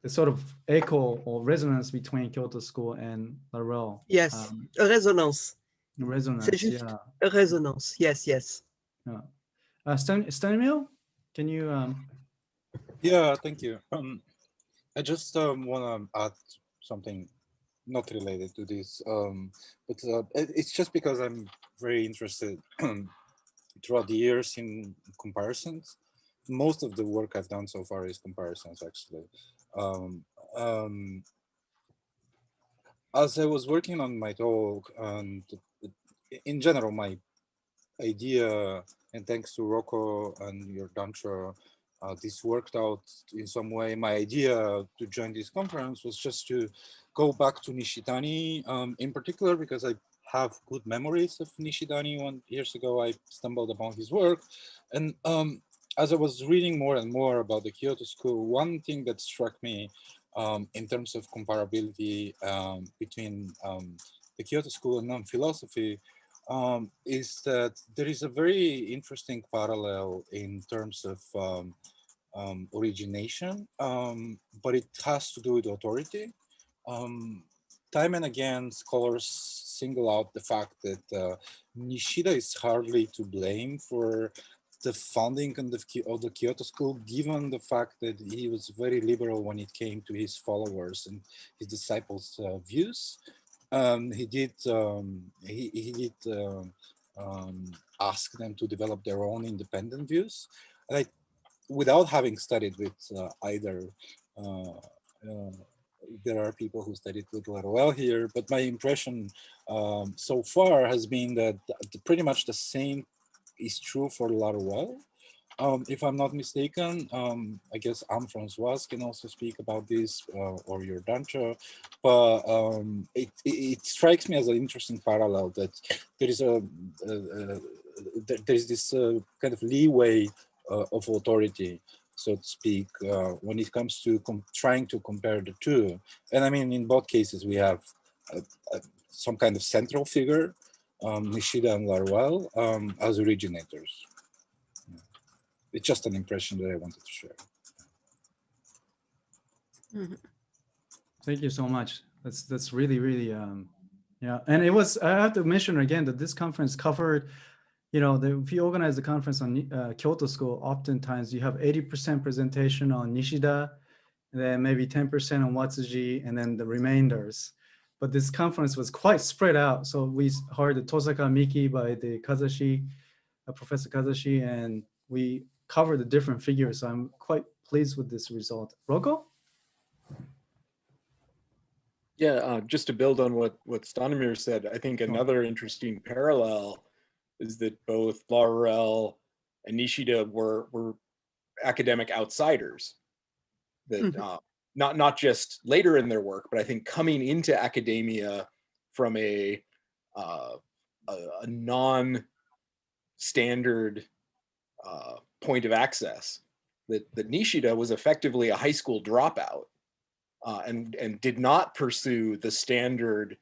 the sort of echo or resonance between Kyoto School and Laruelle. Yes, a resonance. Resonance, yeah. A resonance, yes. Yeah. Stanimir, can you? Yeah, thank you. I just want to add something not related to this, but it's just because I'm very interested throughout the years in comparisons. Most of the work I've done so far is comparisons, actually. As I was working on my talk, and in general, my idea, and thanks to Rocco and your Dancho, this worked out in some way. My idea to join this conference was just to go back to Nishitani, in particular, because I have good memories of Nishitani. Years ago, I stumbled upon his work. And as I was reading more and more about the Kyoto School, one thing that struck me in terms of comparability between the Kyoto School and non-philosophy is that there is a very interesting parallel in terms of origination, but it has to do with authority. Time and again, scholars single out the fact that Nishida is hardly to blame for the founding of the Kyoto School, given the fact that he was very liberal when it came to his followers and his disciples' views. He did ask them to develop their own independent views. And without having studied with either, there are people who studied with Laruelle here, but my impression so far has been that pretty much the same is true for Laruelle. If I'm not mistaken, I guess François can also speak about this, or your Dancho, but it strikes me as an interesting parallel that there is there's this kind of leeway of authority, so to speak, when it comes to trying to compare the two. And I mean, in both cases, we have some kind of central figure, Nishida and Laruelle, as originators. It's just an impression that I wanted to share. Mm-hmm. Thank you so much. That's really, really, yeah. And it was, I have to mention again that this conference covered, you know, if you organize the conference on Kyoto School, oftentimes you have 80% presentation on Nishida, and then maybe 10% on Watsuji, and then the remainders. But this conference was quite spread out. So we heard the Tosaka Miki by the Kazashi, Professor Kazashi, and we covered the different figures. So I'm quite pleased with this result. Rocco? Yeah, just to build on what Stanimir said, I think another interesting parallel is that both Laruelle and Nishida were academic outsiders. That not just later in their work, but I think coming into academia from a non-standard point of access. That Nishida was effectively a high school dropout. And did not pursue the standard,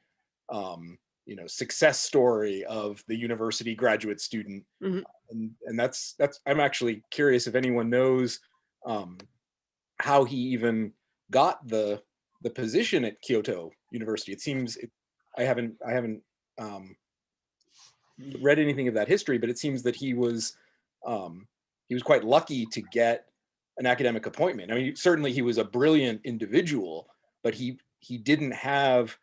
success story of the university graduate student. And that's I'm actually curious if anyone knows how he even got the position at Kyoto University. It seems I haven't read anything of that history, but it seems that he was quite lucky to get an academic appointment. I mean, certainly he was a brilliant individual, but he didn't have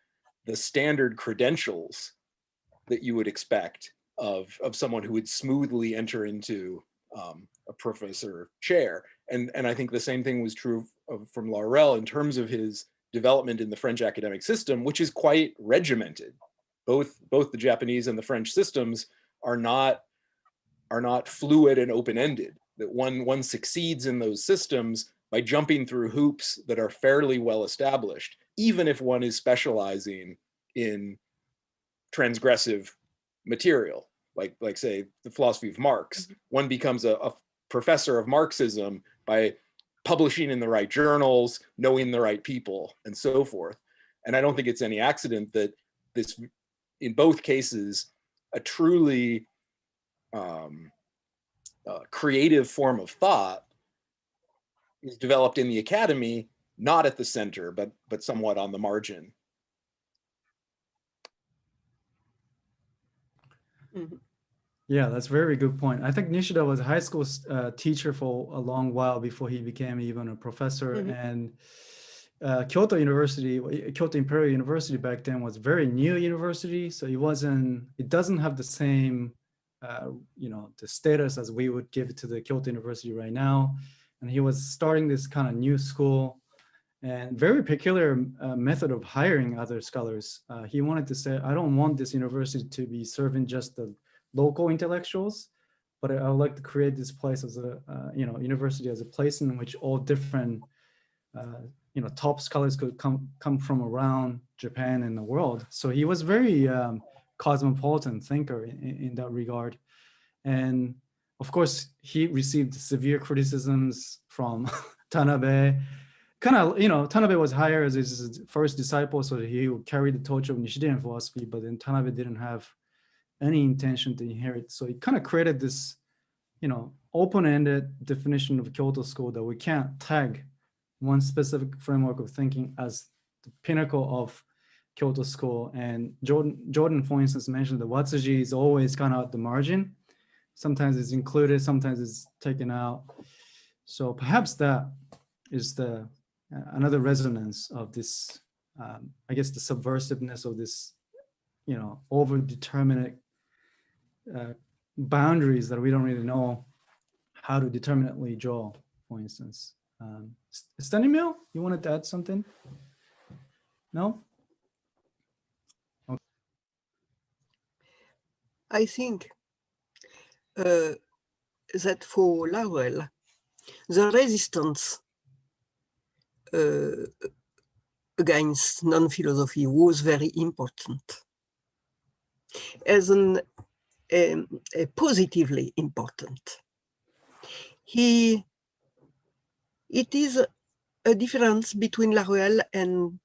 the standard credentials that you would expect of someone who would smoothly enter into a professor chair. And I think the same thing was true from Laruelle in terms of his development in the French academic system, which is quite regimented. Both the Japanese and the French systems are not fluid and open-ended. That one succeeds in those systems by jumping through hoops that are fairly well established, even if one is specializing in transgressive material, like say the philosophy of Marx. One becomes a professor of Marxism by publishing in the right journals, knowing the right people, and so forth. And I don't think it's any accident that this, in both cases, a truly creative form of thought is developed in the academy, not at the center, but somewhat on the margin. Yeah, that's a very good point. I think Nishida was a high school teacher for a long while before he became even a professor. And Kyoto Imperial University back then was a very new university. So it doesn't have the same, the status as we would give to the Kyoto University right now. And he was starting this kind of new school and very peculiar method of hiring other scholars. He wanted to say, I don't want this university to be serving just the local intellectuals, but I would like to create this place as a, university as a place in which all different, top scholars could come from around Japan and the world. So he was very cosmopolitan thinker in that regard. And of course, he received severe criticisms from Tanabe. Tanabe was hired as his first disciple, so he would carry the torch of Nishidian philosophy, but then Tanabe didn't have any intention to inherit. So he kind of created this, open-ended definition of Kyoto School that we can't tag one specific framework of thinking as the pinnacle of Kyoto School. And Jordan, for instance, mentioned that Watsuji is always kind of at the margin. Sometimes it's included, sometimes it's taken out. So perhaps that is another resonance of this, I guess, the subversiveness of this, over-determinate boundaries that we don't really know how to determinately draw, for instance. Stanimir, you wanted to add something? No? Okay. I think that for Laruelle, the resistance against non-philosophy was very important, as positively important. It is a difference between Laruelle and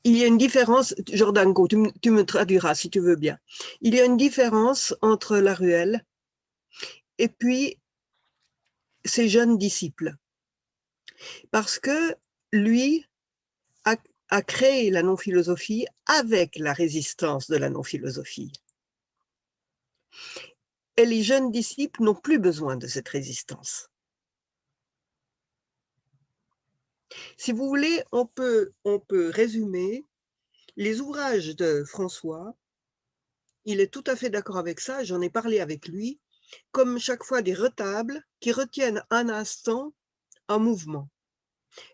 il y a une différence, Jordanko, tu me traduiras si tu veux bien. Il y a une différence entre Laruelle et puis ses jeunes disciples. Parce que lui a créé la non-philosophie avec la résistance de la non-philosophie. Et les jeunes disciples n'ont plus besoin de cette résistance. Si vous voulez, on peut résumer les ouvrages de François. Il est tout à fait d'accord avec ça, j'en ai parlé avec lui, comme chaque fois des retables qui retiennent un instant un mouvement.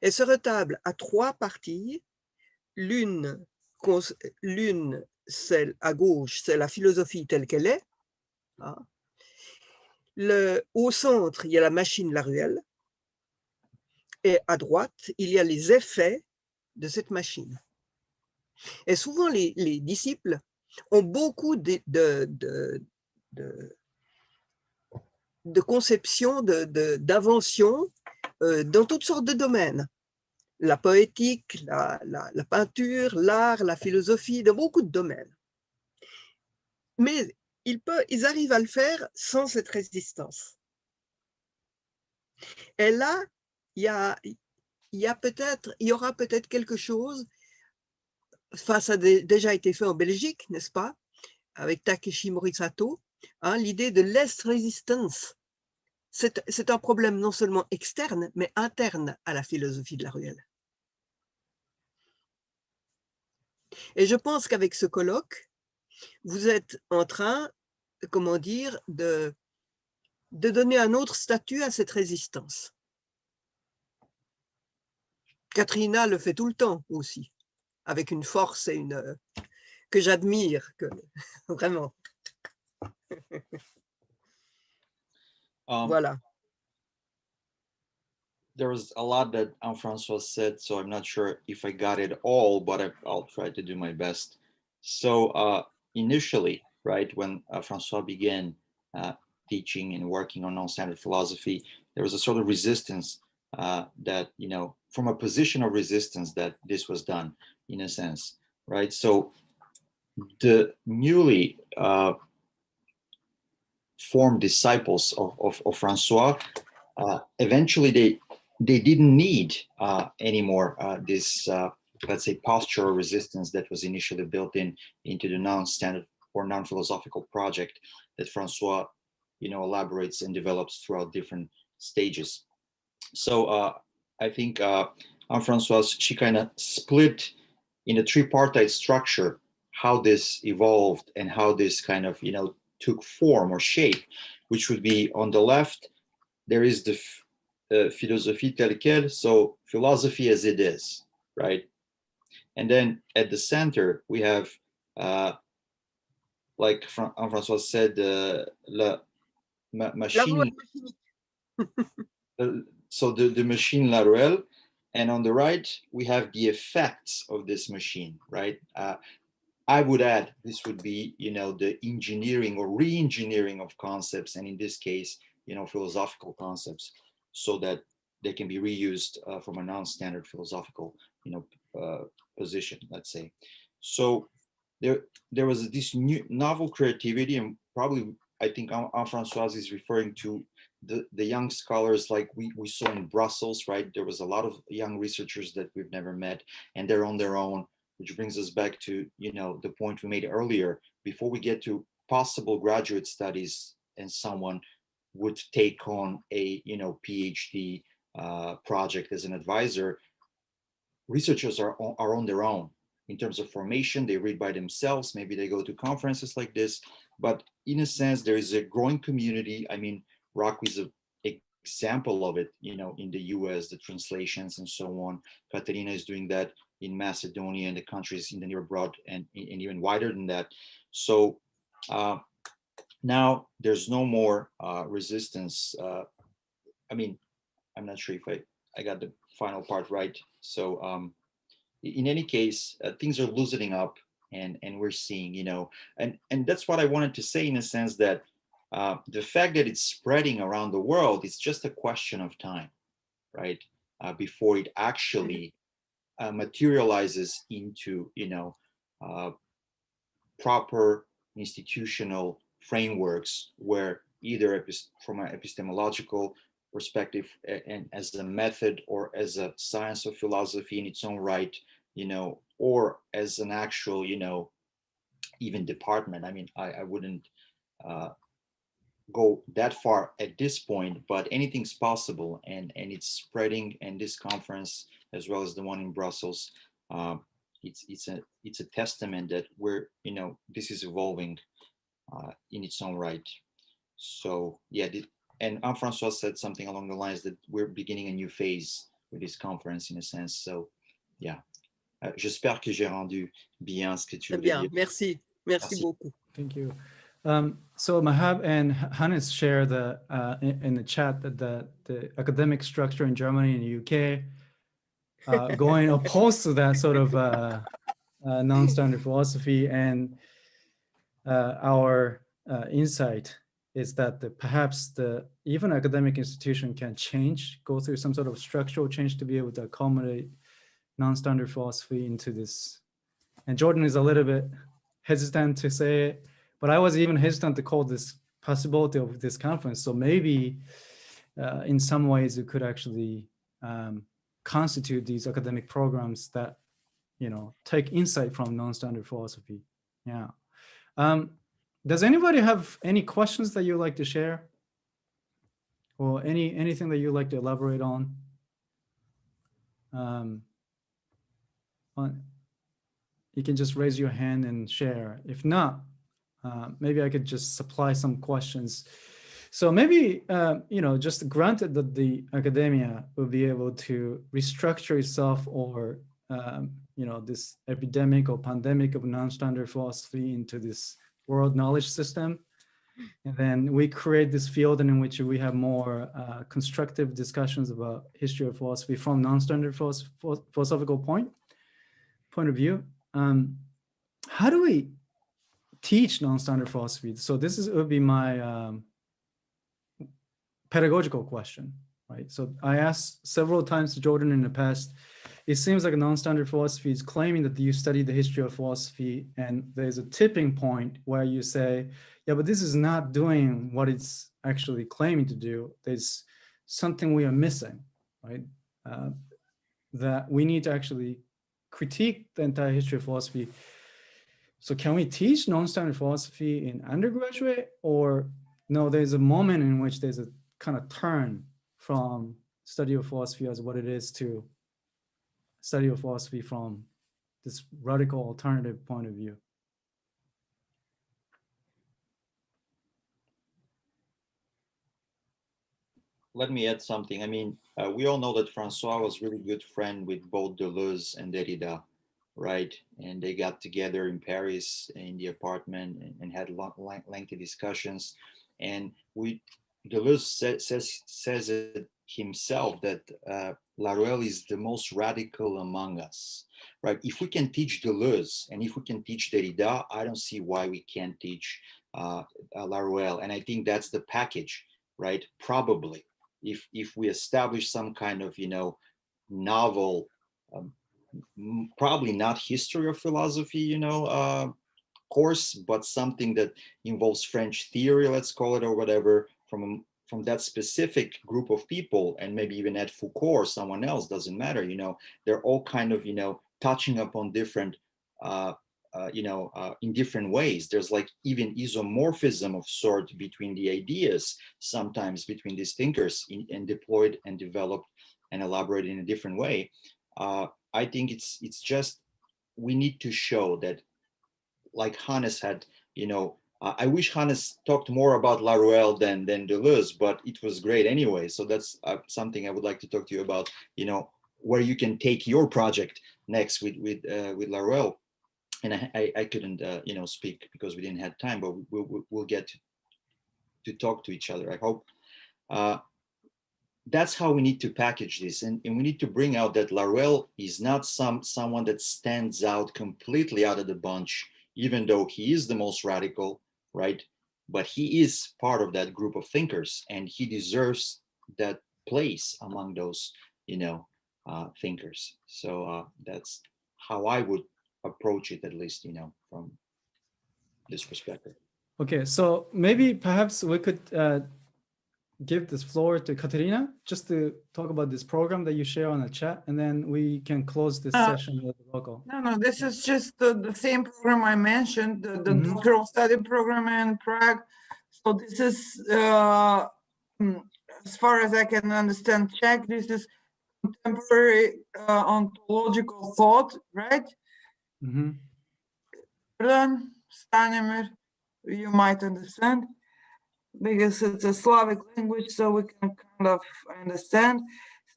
Et ce retable a 3 parties. L'une, celle à gauche, c'est la philosophie telle qu'elle est. Au centre, il y a la machine Laruelle. Et à droite, il y a les effets de cette machine. Et souvent, les disciples ont beaucoup de conceptions, d'inventions dans toutes sortes de domaines. La poétique, la peinture, l'art, la philosophie, dans beaucoup de domaines. Mais ils arrivent à le faire sans cette résistance. Et là, il y aura peut-être quelque chose, ça a déjà été fait en Belgique, n'est-ce pas, avec Takeshi Morisato, l'idée de less resistance. C'est un problème non seulement externe, mais interne à la philosophie de Laruelle. Et je pense qu'avec ce colloque, vous êtes en train, comment dire, de donner un autre statut à cette résistance. Katrina le fait tout le temps aussi, avec une force et que j'admire, vraiment. Voilà. There was a lot that François said, so I'm not sure if I got it all, but I'll try to do my best. So initially, right, when François began teaching and working on non-standard philosophy, there was a sort of resistance that, from a position of resistance that this was done, in a sense, right? So the newly formed disciples of François, eventually they didn't need anymore this, let's say, postural resistance that was initially built into the non-standard or non-philosophical project that François, elaborates and develops throughout different stages. So I think François, she kind of split in a tripartite structure how this evolved and how this kind of, took form or shape, which would be on the left, there is the philosophie telle quelle, so philosophy as it is, right? And then at the center, we have, like François said, la machine. So the machine Laruelle, and on the right, we have the effects of this machine, right? I would add, this would be, the engineering or re-engineering of concepts, and in this case, philosophical concepts, so that they can be reused from a non-standard philosophical, position, let's say. So there was this new novel creativity, and probably I think François is referring to the young scholars like we saw in Brussels, right? There was a lot of young researchers that we've never met, and they're on their own, which brings us back to, the point we made earlier. Before we get to possible graduate studies and someone would take on a, PhD project as an advisor, researchers are on their own in terms of formation. They read by themselves, maybe they go to conferences like this, but in a sense, there is a growing community. I mean, Rocco is a example of it, you know, in the US, the translations and so on. Katerina is doing that in Macedonia and the countries in the near abroad, and even wider than that. So now there's no more resistance. I mean, I'm not sure if I got the final part right. So in any case, things are loosening up, and we're seeing, you know, and that's what I wanted to say, in a sense that the fact that it's spreading around the world, it's just a question of time, right? Before it actually materializes into, you know, proper institutional frameworks where either from an epistemological perspective and as a method, or as a science of philosophy in its own right, you know, or as an actual, you know, even department. I mean, I wouldn't go that far at this point, but anything's possible, and it's spreading. And this conference, as well as the one in Brussels, it's a testament that we're, you know, this is evolving in its own right. So yeah, and François said something along the lines that we're beginning a new phase with this conference, in a sense. So yeah, j'espère que j'ai rendu bien ce que tu voulais dire. Merci. Merci beaucoup. Thank you. So Mahab and Hannes share the in the chat that the academic structure in Germany and the UK going opposed to that sort of non-standard philosophy, and our insight is that perhaps even academic institution can change, go through some sort of structural change to be able to accommodate non-standard philosophy into this. And Jordan is a little bit hesitant to say it, but I was even hesitant to call this possibility of this conference. So maybe in some ways it could actually constitute these academic programs that, you know, take insight from non-standard philosophy. Yeah. Does anybody have any questions that you'd like to share? Or anything that you'd like to elaborate on? You can just raise your hand and share. If not, maybe I could just supply some questions. So maybe, you know, just granted that the academia will be able to restructure itself, or, you know, this epidemic or pandemic of non-standard philosophy into this world knowledge system. And then we create this field in which we have more constructive discussions about history of philosophy from non-standard philosophical point of view. How do we teach non-standard philosophy? So this would be my pedagogical question, right? So I asked several times to Jordan in the past, it seems like a non-standard philosophy is claiming that you study the history of philosophy, and there's a tipping point where you say, yeah, but this is not doing what it's actually claiming to do. There's something we are missing, right? That we need to actually critique the entire history of philosophy. So can we teach non-standard philosophy in undergraduate, or no, there's a moment in which there's a kind of turn from study of philosophy as what it is to study of philosophy from this radical alternative point of view? Let me add something. I mean, we all know that François was really good friend with both Deleuze and Derrida, right? And they got together in Paris in the apartment and had lengthy discussions. And Deleuze says it himself that Laruelle is the most radical among us, right? If we can teach Deleuze and if we can teach Derrida, I don't see why we can't teach Laruelle. And I think that's the package, right? Probably. If we establish some kind of, you know, novel, probably not history of philosophy, you know, course, but something that involves French theory, let's call it, or whatever, from that specific group of people, and maybe even at Foucault or someone else, doesn't matter, you know, they're all kind of, you know, touching upon different, in different ways. There's like even isomorphism of sort between the ideas, sometimes between these thinkers, and deployed and developed and elaborated in a different way. I think it's just, we need to show that, like Hannes had, you know, I wish Hannes talked more about Laruelle than Deleuze, but it was great anyway. So that's something I would like to talk to you about, you know, where you can take your project next with Laruelle. And I couldn't, you know, speak because we didn't have time, but we'll get to talk to each other, I hope. That's how we need to package this. And we need to bring out that Laruelle is not someone that stands out completely out of the bunch, even though he is the most radical, right? But he is part of that group of thinkers, and he deserves that place among those, you know, thinkers. So that's how I would approach it, at least, you know, from this perspective. Okay, so maybe perhaps we could give this floor to Katerina just to talk about this program that you share on the chat, and then we can close this session with Rocco. No, this is just the same program I mentioned, the doctoral study program in Prague. So this is, as far as I can understand, Czech, this is contemporary ontological thought, right? Stanimir, you might understand, because it's a Slavic language, so we can kind of understand.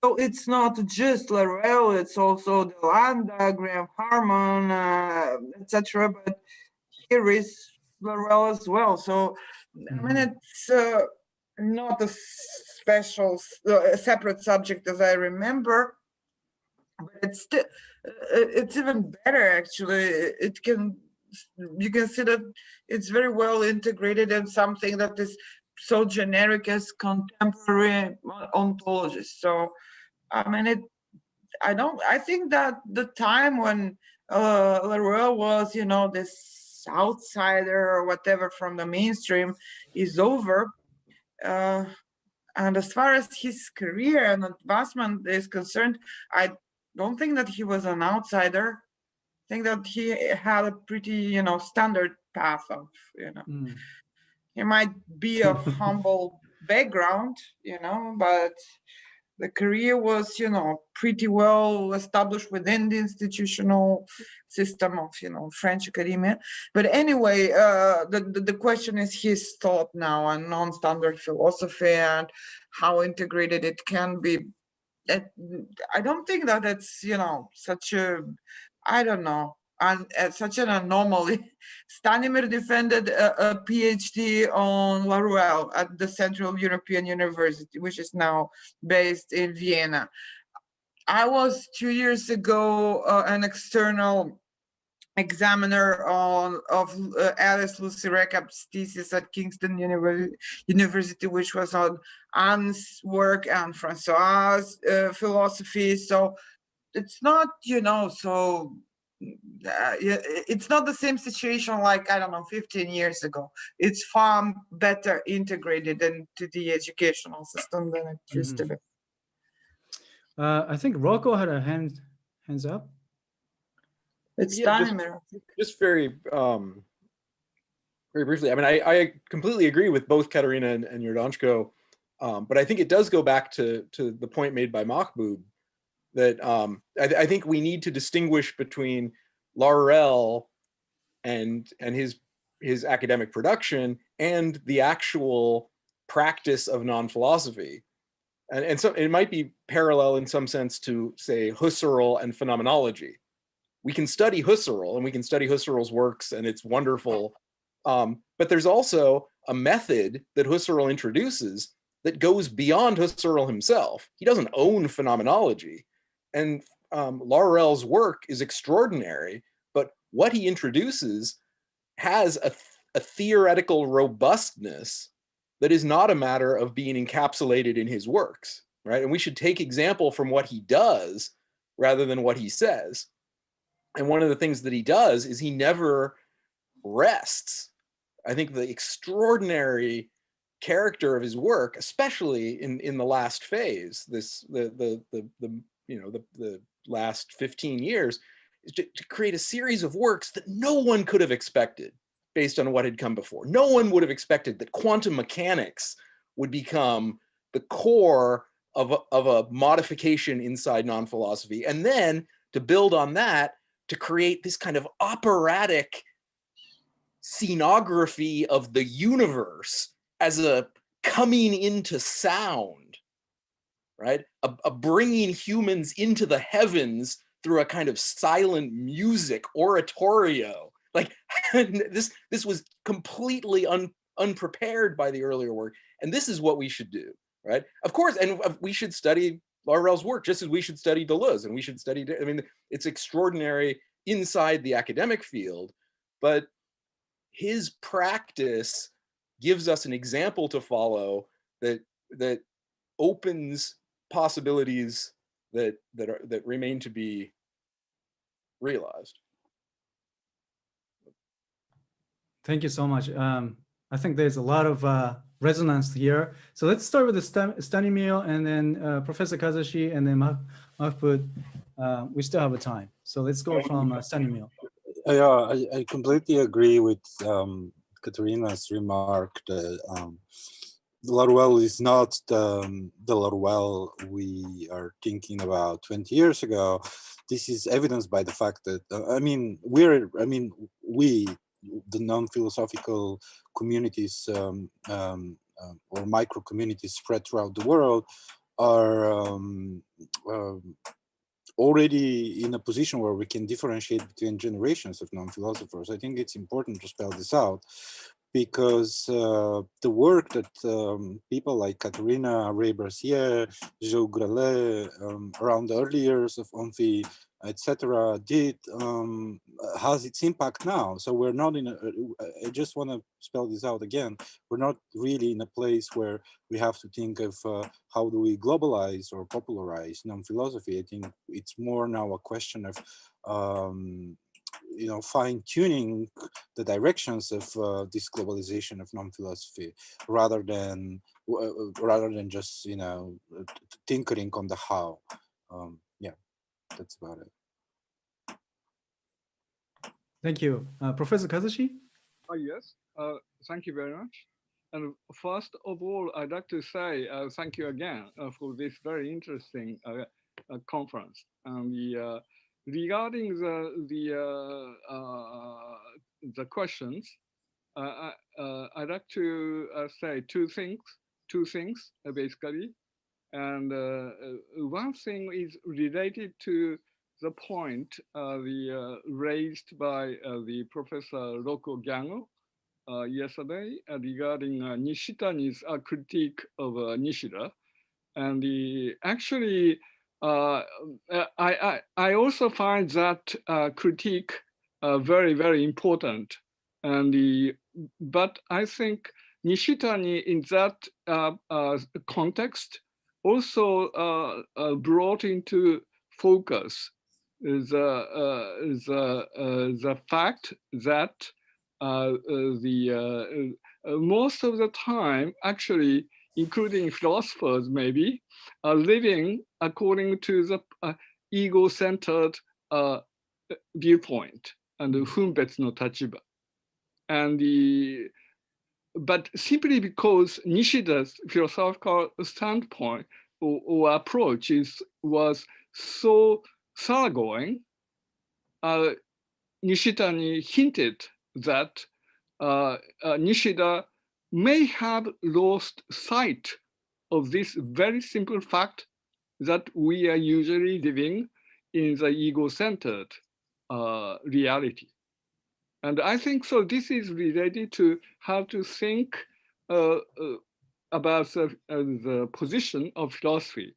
So it's not just Laruelle, it's also the land diagram, Harman, etc. But here is Laruelle as well. So I mean, it's not a special, separate subject as I remember, but it's still, it's even better actually. You can see that it's very well integrated in something that is so generic as contemporary ontology. So, I mean, I think that the time when Laruelle was, you know, this outsider or whatever from the mainstream is over. And as far as his career and advancement is concerned, I don't think that he was an outsider. I think that he had a pretty, you know, standard path of, you know, he might be of humble background, you know, but the career was, you know, pretty well established within the institutional system of, you know, French academia. But anyway, the question is his thought now on non-standard philosophy and how integrated it can be. I don't think that it's, you know, such a, I don't know, such an anomaly. Stanimir defended a PhD on Laruelle at the Central European University, which is now based in Vienna. I was 2 years ago an external examiner of Alice Lucy Rekap's thesis at Kingston University, which was on Anne's work and François' philosophy. So it's not, you know, so it's not the same situation like, I don't know, 15 years ago. It's far better integrated into the educational system than it used to be. I think Rocco had a hands up. It's just very briefly. I mean, I completely agree with both Katerina and Yordonchko, but I think it does go back to the point made by Mahbub that I think we need to distinguish between Laruelle and his academic production and the actual practice of non-philosophy. And so it might be parallel in some sense to, say, Husserl and phenomenology. We can study Husserl and we can study Husserl's works, and it's wonderful. But there's also a method that Husserl introduces that goes beyond Husserl himself. He doesn't own phenomenology. And Laruelle's work is extraordinary, but what he introduces has a theoretical robustness that is not a matter of being encapsulated in his works, right? And we should take example from what he does rather than what he says. And one of the things that he does is he never rests. I think the extraordinary character of his work, especially in the last phase, the last 15 years, is to create a series of works that no one could have expected based on what had come before. No one would have expected that quantum mechanics would become the core of a modification inside non-philosophy. And then to build on that, to create this kind of operatic scenography of the universe as a coming into sound, right? A bringing humans into the heavens through a kind of silent music oratorio. Like this was completely unprepared by the earlier work. And this is what we should do, right? Of course, and we should study Laruelle's work just as we should study Deleuze, and we should study, I mean, it's extraordinary inside the academic field, but his practice gives us an example to follow that opens possibilities that remain to be realized. Thank you so much. I think there's a lot of resonance here. So let's start with the study meal, and then Professor Kazashi, and then Mahfoud. We still have a time. So let's go from study meal. Yeah, I completely agree with Katerina's remark that Laruelle is not the Laruelle we are thinking about 20 years ago. This is evidenced by the fact that, we, the non-philosophical communities or micro communities spread throughout the world, are already in a position where we can differentiate between generations of non-philosophers. I think it's important to spell this out, because the work that people like Katerina Ray-Brassier, Joe Grelet, around the early years of Amphi, etc., did has its impact now. So we're not in a, I just want to spell this out again, we're not really in a place where we have to think of how do we globalize or popularize non-philosophy. I think it's more now a question of fine-tuning the directions of this globalization of non-philosophy, rather than just tinkering on the how. Yeah, that's about it. Thank you, Professor Kazashi. Yes, thank you very much. And first of all, I'd like to say thank you again for this very interesting conference. And regarding the questions, I'd like to say two things basically. And one thing is related to the point raised by the Professor Rocco Gango yesterday regarding Nishitani's critique of Nishida. And actually, I also find that critique very, very important. And but I think Nishitani in that context also brought into focus the fact that most of the time, actually, including philosophers maybe, are living according to the ego-centered viewpoint and funbetsu no tachiba. And but simply because Nishida's philosophical standpoint or approach was so thoroughgoing, Nishitani hinted that Nishida may have lost sight of this very simple fact that we are usually living in the ego-centered reality. And I think so this is related to how to think about the position of philosophy,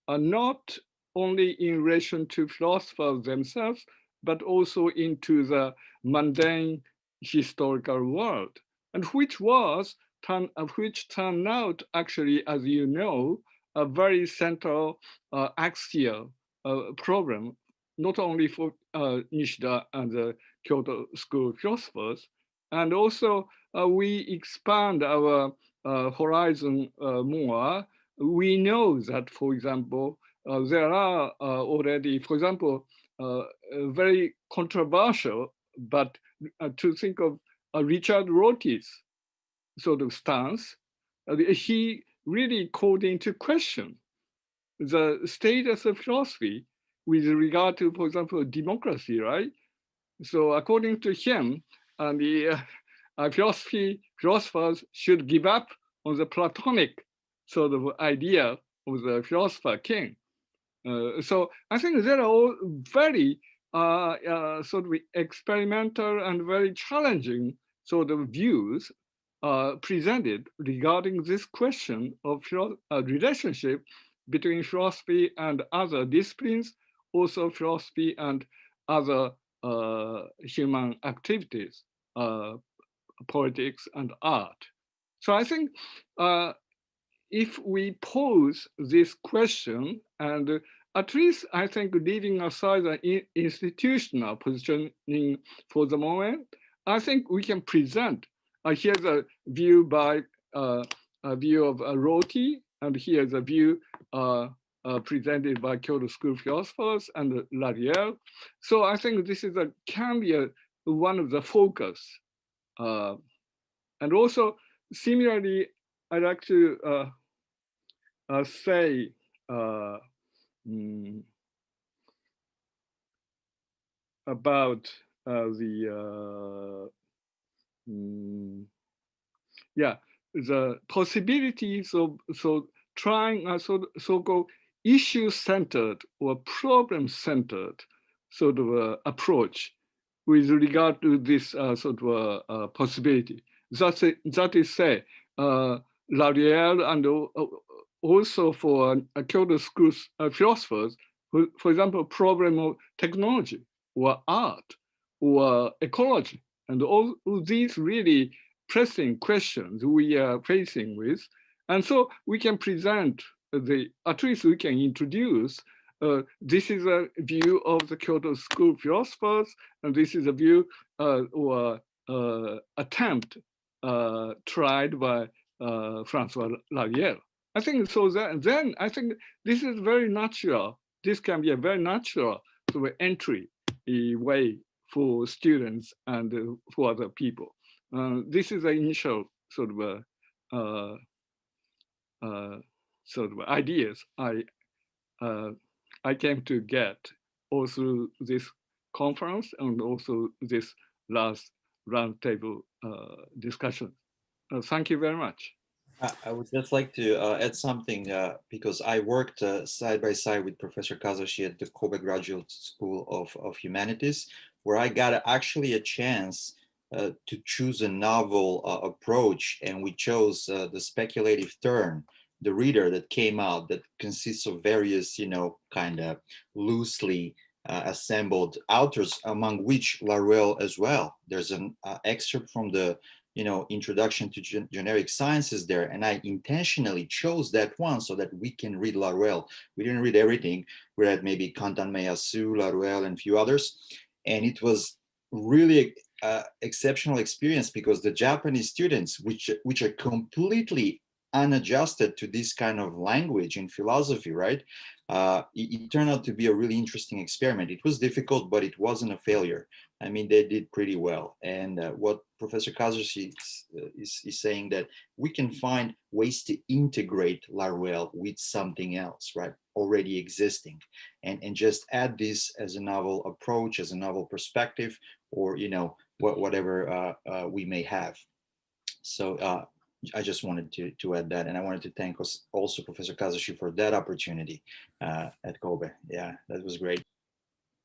not only in relation to philosophers themselves, but also into the mundane historical world, and which turned out actually, as you know, a very central axial problem, not only for Nishida and the Kyoto School philosophers, and also we expand our horizon more. We know that, for example, there are already, for example, very controversial, but to think of Richard Rorty's sort of stance, he really called into question the status of philosophy with regard to, for example, democracy, right? So according to him, philosophers should give up on the Platonic sort of idea of the philosopher king. So I think there are all very sort of experimental and very challenging sort of views presented regarding this question of relationship between philosophy and other disciplines, also philosophy and other human activities, politics and art. So I think if we pose this question, and at least I think leaving aside the institutional positioning for the moment, I think we can present, here's a view by a view of Roti, and here's a view presented by Kyoto School philosophers and Laruelle. So I think this is can be one of the focus. And also, similarly, I'd like to say about the possibilities of trying a so-called issue-centered or problem-centered sort of approach with regard to this sort of possibility. That is say, Laruelle and also for Kyoto School philosophers, for example, problem of technology or art or ecology, and all these really pressing questions we are facing with. And so we can present at least we can introduce, this is a view of the Kyoto School philosophers, and this is a view or attempt tried by François Laruelle. I think so. Then I think this is very natural. This can be a very natural sort of entry way for students and for other people. This is the initial sort of ideas I came to get all through this conference and also this last roundtable discussion. Thank you very much. I would just like to add something because I worked side by side with Professor Kazashi at the Kobe Graduate School of Humanities, where I got actually a chance to choose a novel approach, and we chose the speculative turn, the reader, that came out, that consists of various, kind of loosely assembled authors, among which Laruelle as well. There's an excerpt from the introduction to generic sciences there, and I intentionally chose that one so that we can read Laruelle. We didn't read everything. We read maybe Kantan Meyasu, Laruelle, and a few others, and it was really exceptional experience because the Japanese students, which are completely unadjusted to this kind of language in philosophy, right? It turned out to be a really interesting experiment. It was difficult, but it wasn't a failure. I mean, they did pretty well. And what Professor Kazashi is saying, that we can find ways to integrate Laruelle with something else, right? Already existing, and just add this as a novel approach, as a novel perspective, or, whatever we may have. So I just wanted to add that. And I wanted to thank also Professor Kazashi for that opportunity at Kobe. Yeah, that was great.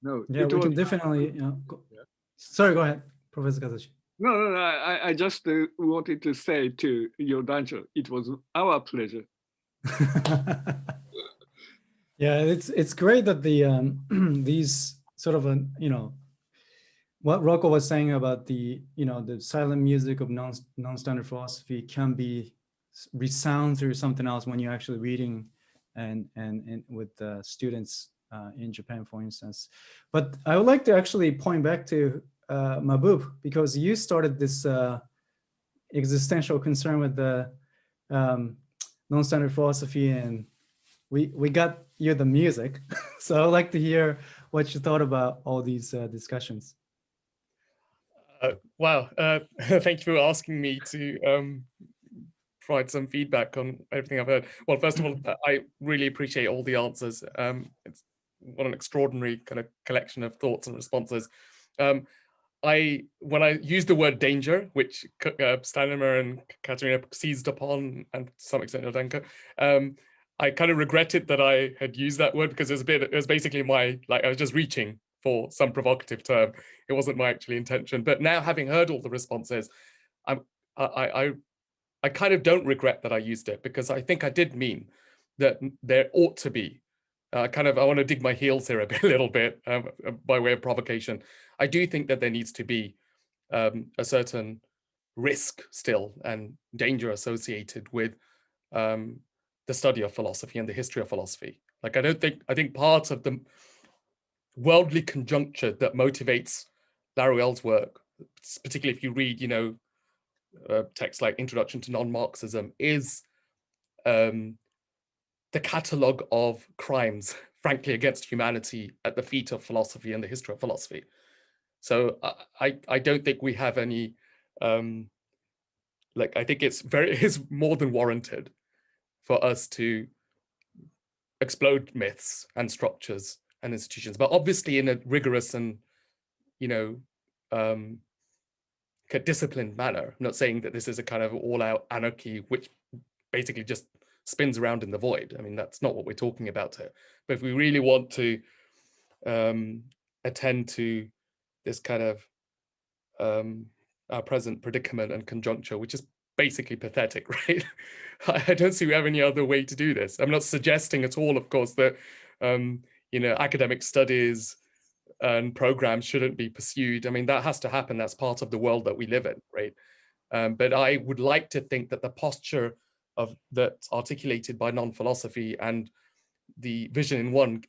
No, yeah, we can definitely, Sorry, go ahead, Professor Kazashi. No, I just wanted to say to your Dancho, it was our pleasure. Yeah, it's great that the these sort of what Rocco was saying about the the silent music of non-standard philosophy can be resound through something else when you're actually reading and with the students in Japan, for instance. But I would like to actually point back to Mabub, because you started this existential concern with the non-standard philosophy, and we got you the music. So I'd like to hear what you thought about all these discussions. Wow, thank you for asking me to provide some feedback on everything I've heard. Well, first of all, I really appreciate all the answers. It's what an extraordinary kind of collection of thoughts and responses. when I use the word danger, which Stanimir and Katerina seized upon, and to some extent Nodenko, I kind of regretted that I had used that word, because it was basically I was just reaching for some provocative term. It wasn't my actual intention. But now, having heard all the responses, I kind of don't regret that I used it, because I think I did mean that there ought to be I want to dig my heels here a little bit by way of provocation. I do think that there needs to be a certain risk still and danger associated with the study of philosophy and the history of philosophy. I think part of the worldly conjuncture that motivates Laruelle's work, particularly if you read, texts like Introduction to Non-Marxism, is the catalogue of crimes, frankly, against humanity at the feet of philosophy and the history of philosophy. So I don't think we have any, I think it's more than warranted for us to explode myths and structures and institutions, but obviously in a rigorous and, disciplined manner. I'm not saying that this is a kind of all-out anarchy, which basically just spins around in the void. I mean, that's not what we're talking about here. But if we really want to attend to this kind of our present predicament and conjuncture, which is basically pathetic, right? I don't see we have any other way to do this. I'm not suggesting at all, of course, that academic studies and programs shouldn't be pursued. I mean, that has to happen. That's part of the world that we live in, right? But I would like to think that the posture of that's articulated by non-philosophy and the vision in one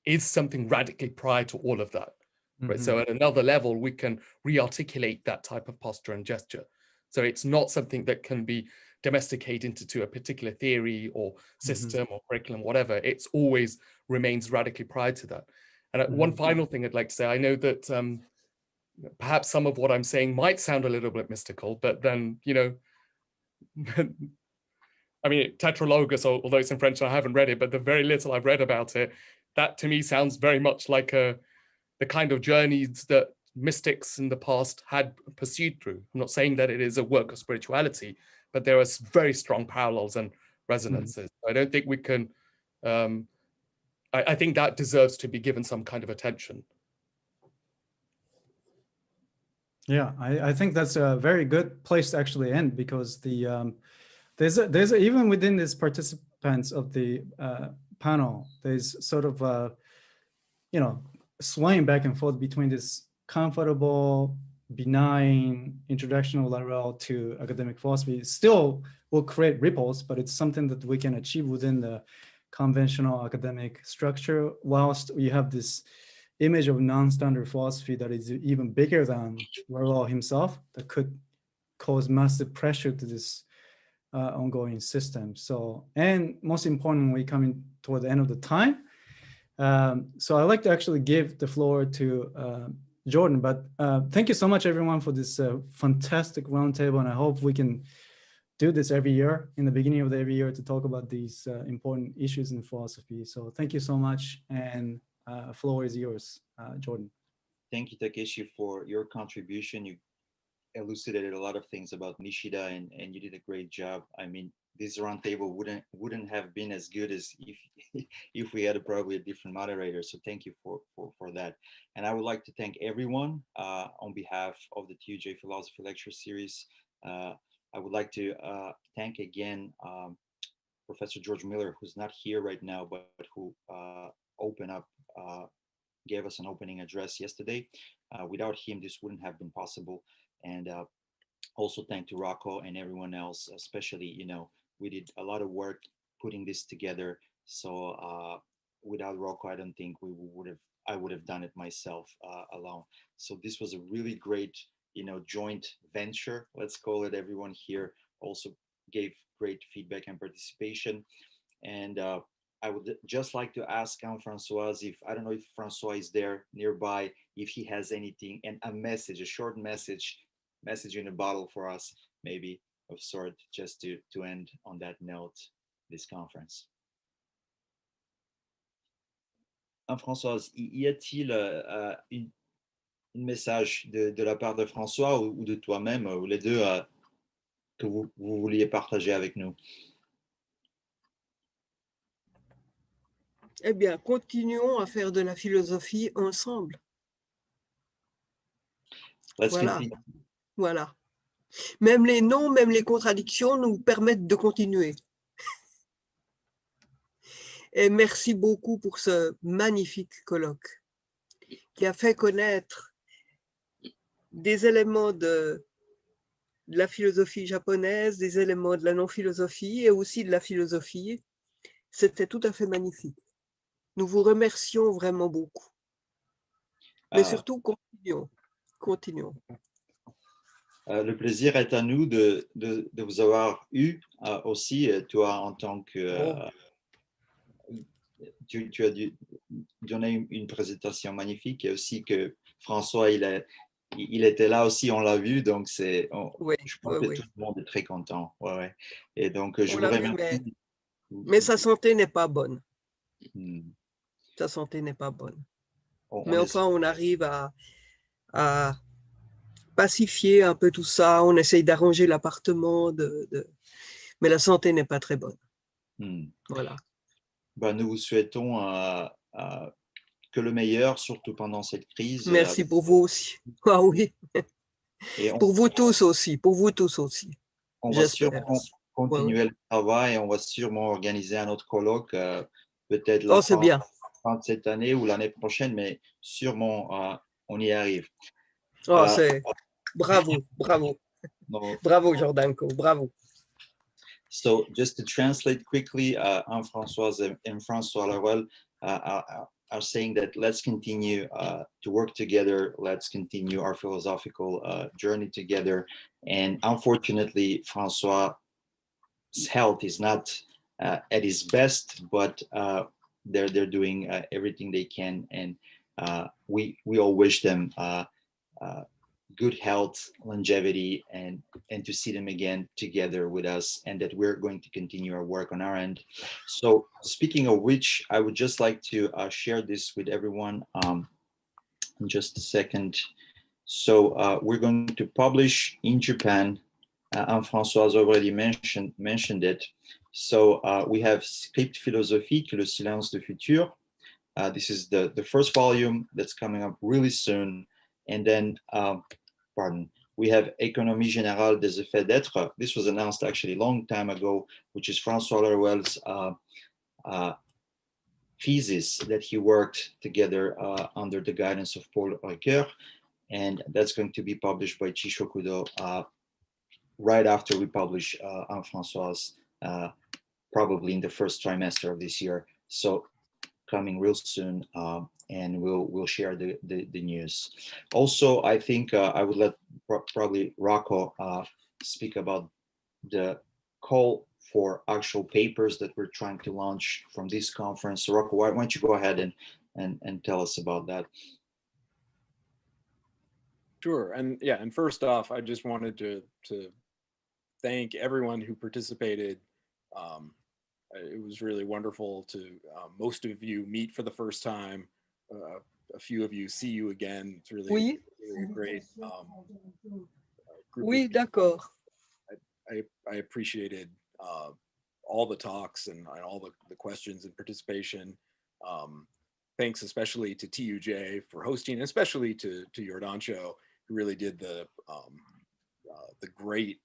is something radically prior to all of that, right? So at another level, we can re-articulate that type of posture and gesture. So it's not something that can be domesticated into a particular theory or system or curriculum, whatever. It's always remains radically prior to that. And one final thing I'd like to say, I know that perhaps some of what I'm saying might sound a little bit mystical, but then, I mean, Tetralogus, although it's in French and I haven't read it, but the very little I've read about it, that to me sounds very much like the kind of journeys that mystics in the past had pursued through. I'm not saying that it is a work of spirituality, but there are very strong parallels and resonances. I don't think we can, I think that deserves to be given some kind of attention. Yeah, I think that's a very good place to actually end, because there's even within these participants of the panel, there's sort of swaying back and forth between this comfortable, benign introduction of Laruelle to academic philosophy. It still will create ripples, but it's something that we can achieve within the conventional academic structure, whilst we have this image of non-standard philosophy that is even bigger than Laruelle himself, that could cause massive pressure to this ongoing system. So, and most importantly, coming toward the end of the time. So I'd like to actually give the floor to Jordan, but thank you so much everyone for this fantastic roundtable, and I hope we can do this every year, in the beginning of every year, to talk about these important issues in philosophy. So thank you so much, and floor is yours, Jordan. Thank you, Takeshi, for your contribution. You elucidated a lot of things about Nishida, and you did a great job. I mean, this roundtable wouldn't have been as good as if we had probably a different moderator. So thank you for that. And I would like to thank everyone on behalf of the TUJ Philosophy Lecture Series. I would like to thank again Professor George Miller, who's not here right now, but who gave us an opening address yesterday. Without him, this wouldn't have been possible. And also thank to Rocco and everyone else, especially, we did a lot of work putting this together. So without Rocco, I don't think I would have done it myself alone. So this was a really great, joint venture, let's call it. Everyone here also gave great feedback and participation. And I would just like to ask François, I don't know if François is there nearby, if he has anything, and a short message in a bottle for us, maybe of sort, just to end on that note, this conference. François, y a-t-il message de la part de François ou de toi-même, ou les deux, que vous vouliez partager avec nous. Eh bien, continuons à faire de la philosophie ensemble. Voilà. Voilà. Même les noms, même les contradictions nous permettent de continuer. Et merci beaucoup pour ce magnifique colloque qui a fait connaître des éléments de la philosophie japonaise, des éléments de la non-philosophie et aussi de la philosophie. C'était tout à fait magnifique. Nous vous remercions vraiment beaucoup. Mais surtout, continuons. Continuons. Le plaisir est à nous de vous avoir eu aussi, toi en tant que... tu as donné une présentation magnifique, et aussi que François, il était là aussi, on l'a vu, donc je pense que tout le monde est très content. Ouais. Et donc, je vous remercie. Mais sa santé n'est pas bonne. Sa santé n'est pas bonne. Mais enfin, on arrive à pacifier un peu tout ça, on essaye d'arranger l'appartement, mais la santé n'est pas très bonne. Voilà. Nous vous souhaitons que le meilleur, surtout pendant cette crise. Merci pour vous aussi. Ah oui. Pour vous tous aussi. Pour vous tous aussi. On va sûrement continuer le travail et on va sûrement organiser un autre colloque, peut-être la fin de cette année ou l'année prochaine, mais sûrement on y arrive. Oh, bravo, bravo. No. Bravo, Jordanko, bravo. So just to translate quickly, Anne-Françoise and François Laruelle are saying that let's continue to work together. Let's continue our philosophical journey together. And unfortunately, François' health is not at his best, but they're doing everything they can, and we all wish them good health, longevity, and to see them again together with us, and that we're going to continue our work on our end. So speaking of which, I would just like to share this with everyone in just a second. So we're going to publish in Japan, and François has already mentioned it. So we have Script Philosophique, Le Silence du Futur. This is the first volume that's coming up really soon. And then we have Économie générale des effets d'être. This was announced actually a long time ago, which is François Laruelle's thesis that he worked together under the guidance of Paul Ricoeur. And that's going to be published by Chishokudo right after we publish Anne-Françoise, probably in the first trimester of this year. So coming real soon, and we'll share the news. Also, I think I would let probably Rocco speak about the call for actual papers that we're trying to launch from this conference. So Rocco, why don't you go ahead and tell us about that? Sure, and yeah, and first off, I just wanted to thank everyone who participated. It was really wonderful to most of you meet for the first time. A few of you see you again. It's really, really great. Oui, d'accord. I appreciated all the talks and all the questions and participation. Thanks especially to TUJ for hosting, and especially to Jordancho, who really did the great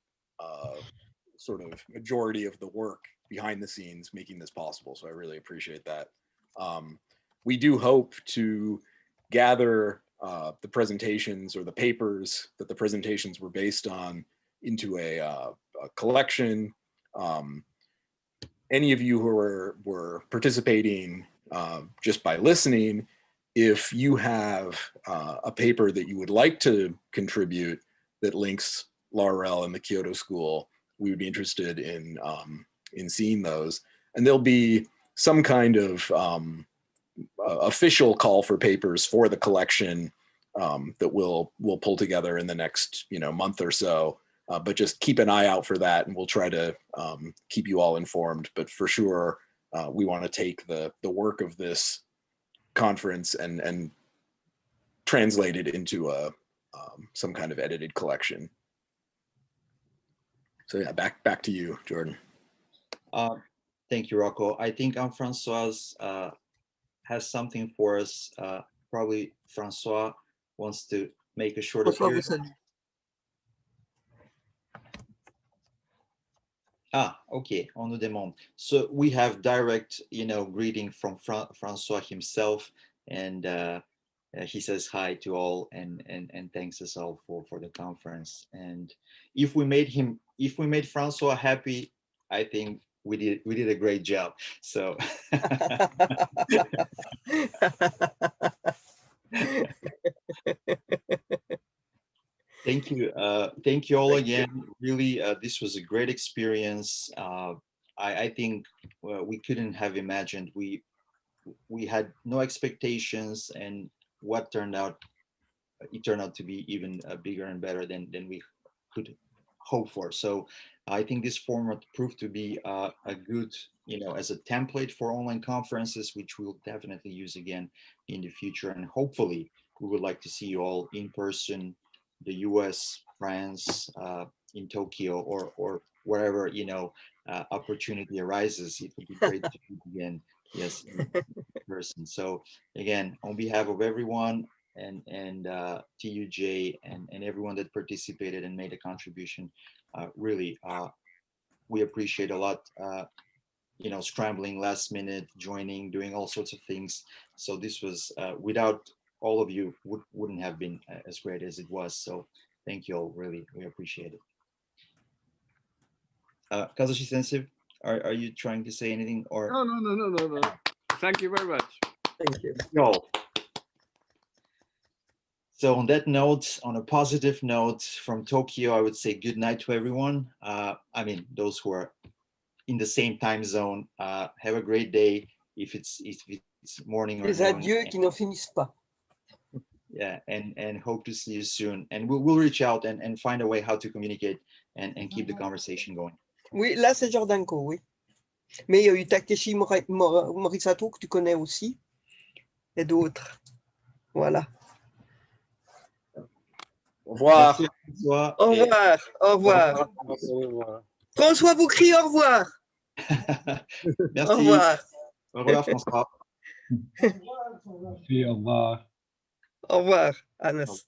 sort of majority of the work behind the scenes making this possible. So I really appreciate that. We do hope to gather the presentations or the papers that the presentations were based on into a collection. Any of you who were participating just by listening, if you have a paper that you would like to contribute that links Laruelle and the Kyoto School, we would be interested in seeing those. And there'll be some kind of official call for papers for the collection that we'll pull together in the next month or so. But just keep an eye out for that, and we'll try to keep you all informed. But for sure, we want to take the work of this conference and translated into some kind of edited collection. So yeah, back to you, Jordan. Thank you, Rocco. I think François has something for us. Probably François wants to make a short appearance. Okay, on nous demande. So we have direct, greeting from François himself, and he says hi to all and thanks us all for the conference. And if we made François happy, I think we did a great job. So thank you all again. Really, this was a great experience. I think we couldn't have imagined. We had no expectations, and what turned out to be even bigger and better than we could hope for. So I think this format proved to be a good, as a template for online conferences, which we'll definitely use again in the future. And hopefully we would like to see you all in person, the US, France, in Tokyo, or wherever, opportunity arises. It would be great to do again, yes, in person. So again, on behalf of everyone, and TUJ and everyone that participated and made a contribution, really, we appreciate a lot, scrambling last minute, joining, doing all sorts of things. So this was, without all of you, wouldn't have been as great as it was. So thank you all, really, we appreciate it. Kazushi-sensei, are you trying to say anything? Or No. Thank you very much. Thank you. Y'all. So on that note, on a positive note from Tokyo, I would say good night to everyone. I mean, those who are in the same time zone, have a great day. If it's morning or Les adieux qui n'en finissent pas. Yeah, and hope to see you soon. And we'll reach out and find a way how to communicate and keep the conversation going. Oui, là c'est Jordanko, oui. Mais il y a eu Takeshi Morisato que tu connais aussi, et d'autres. Voilà. Au revoir. Au revoir. Au revoir. François vous crie au revoir. Merci. Au revoir. Au revoir, François. Au revoir. Au revoir, Anas.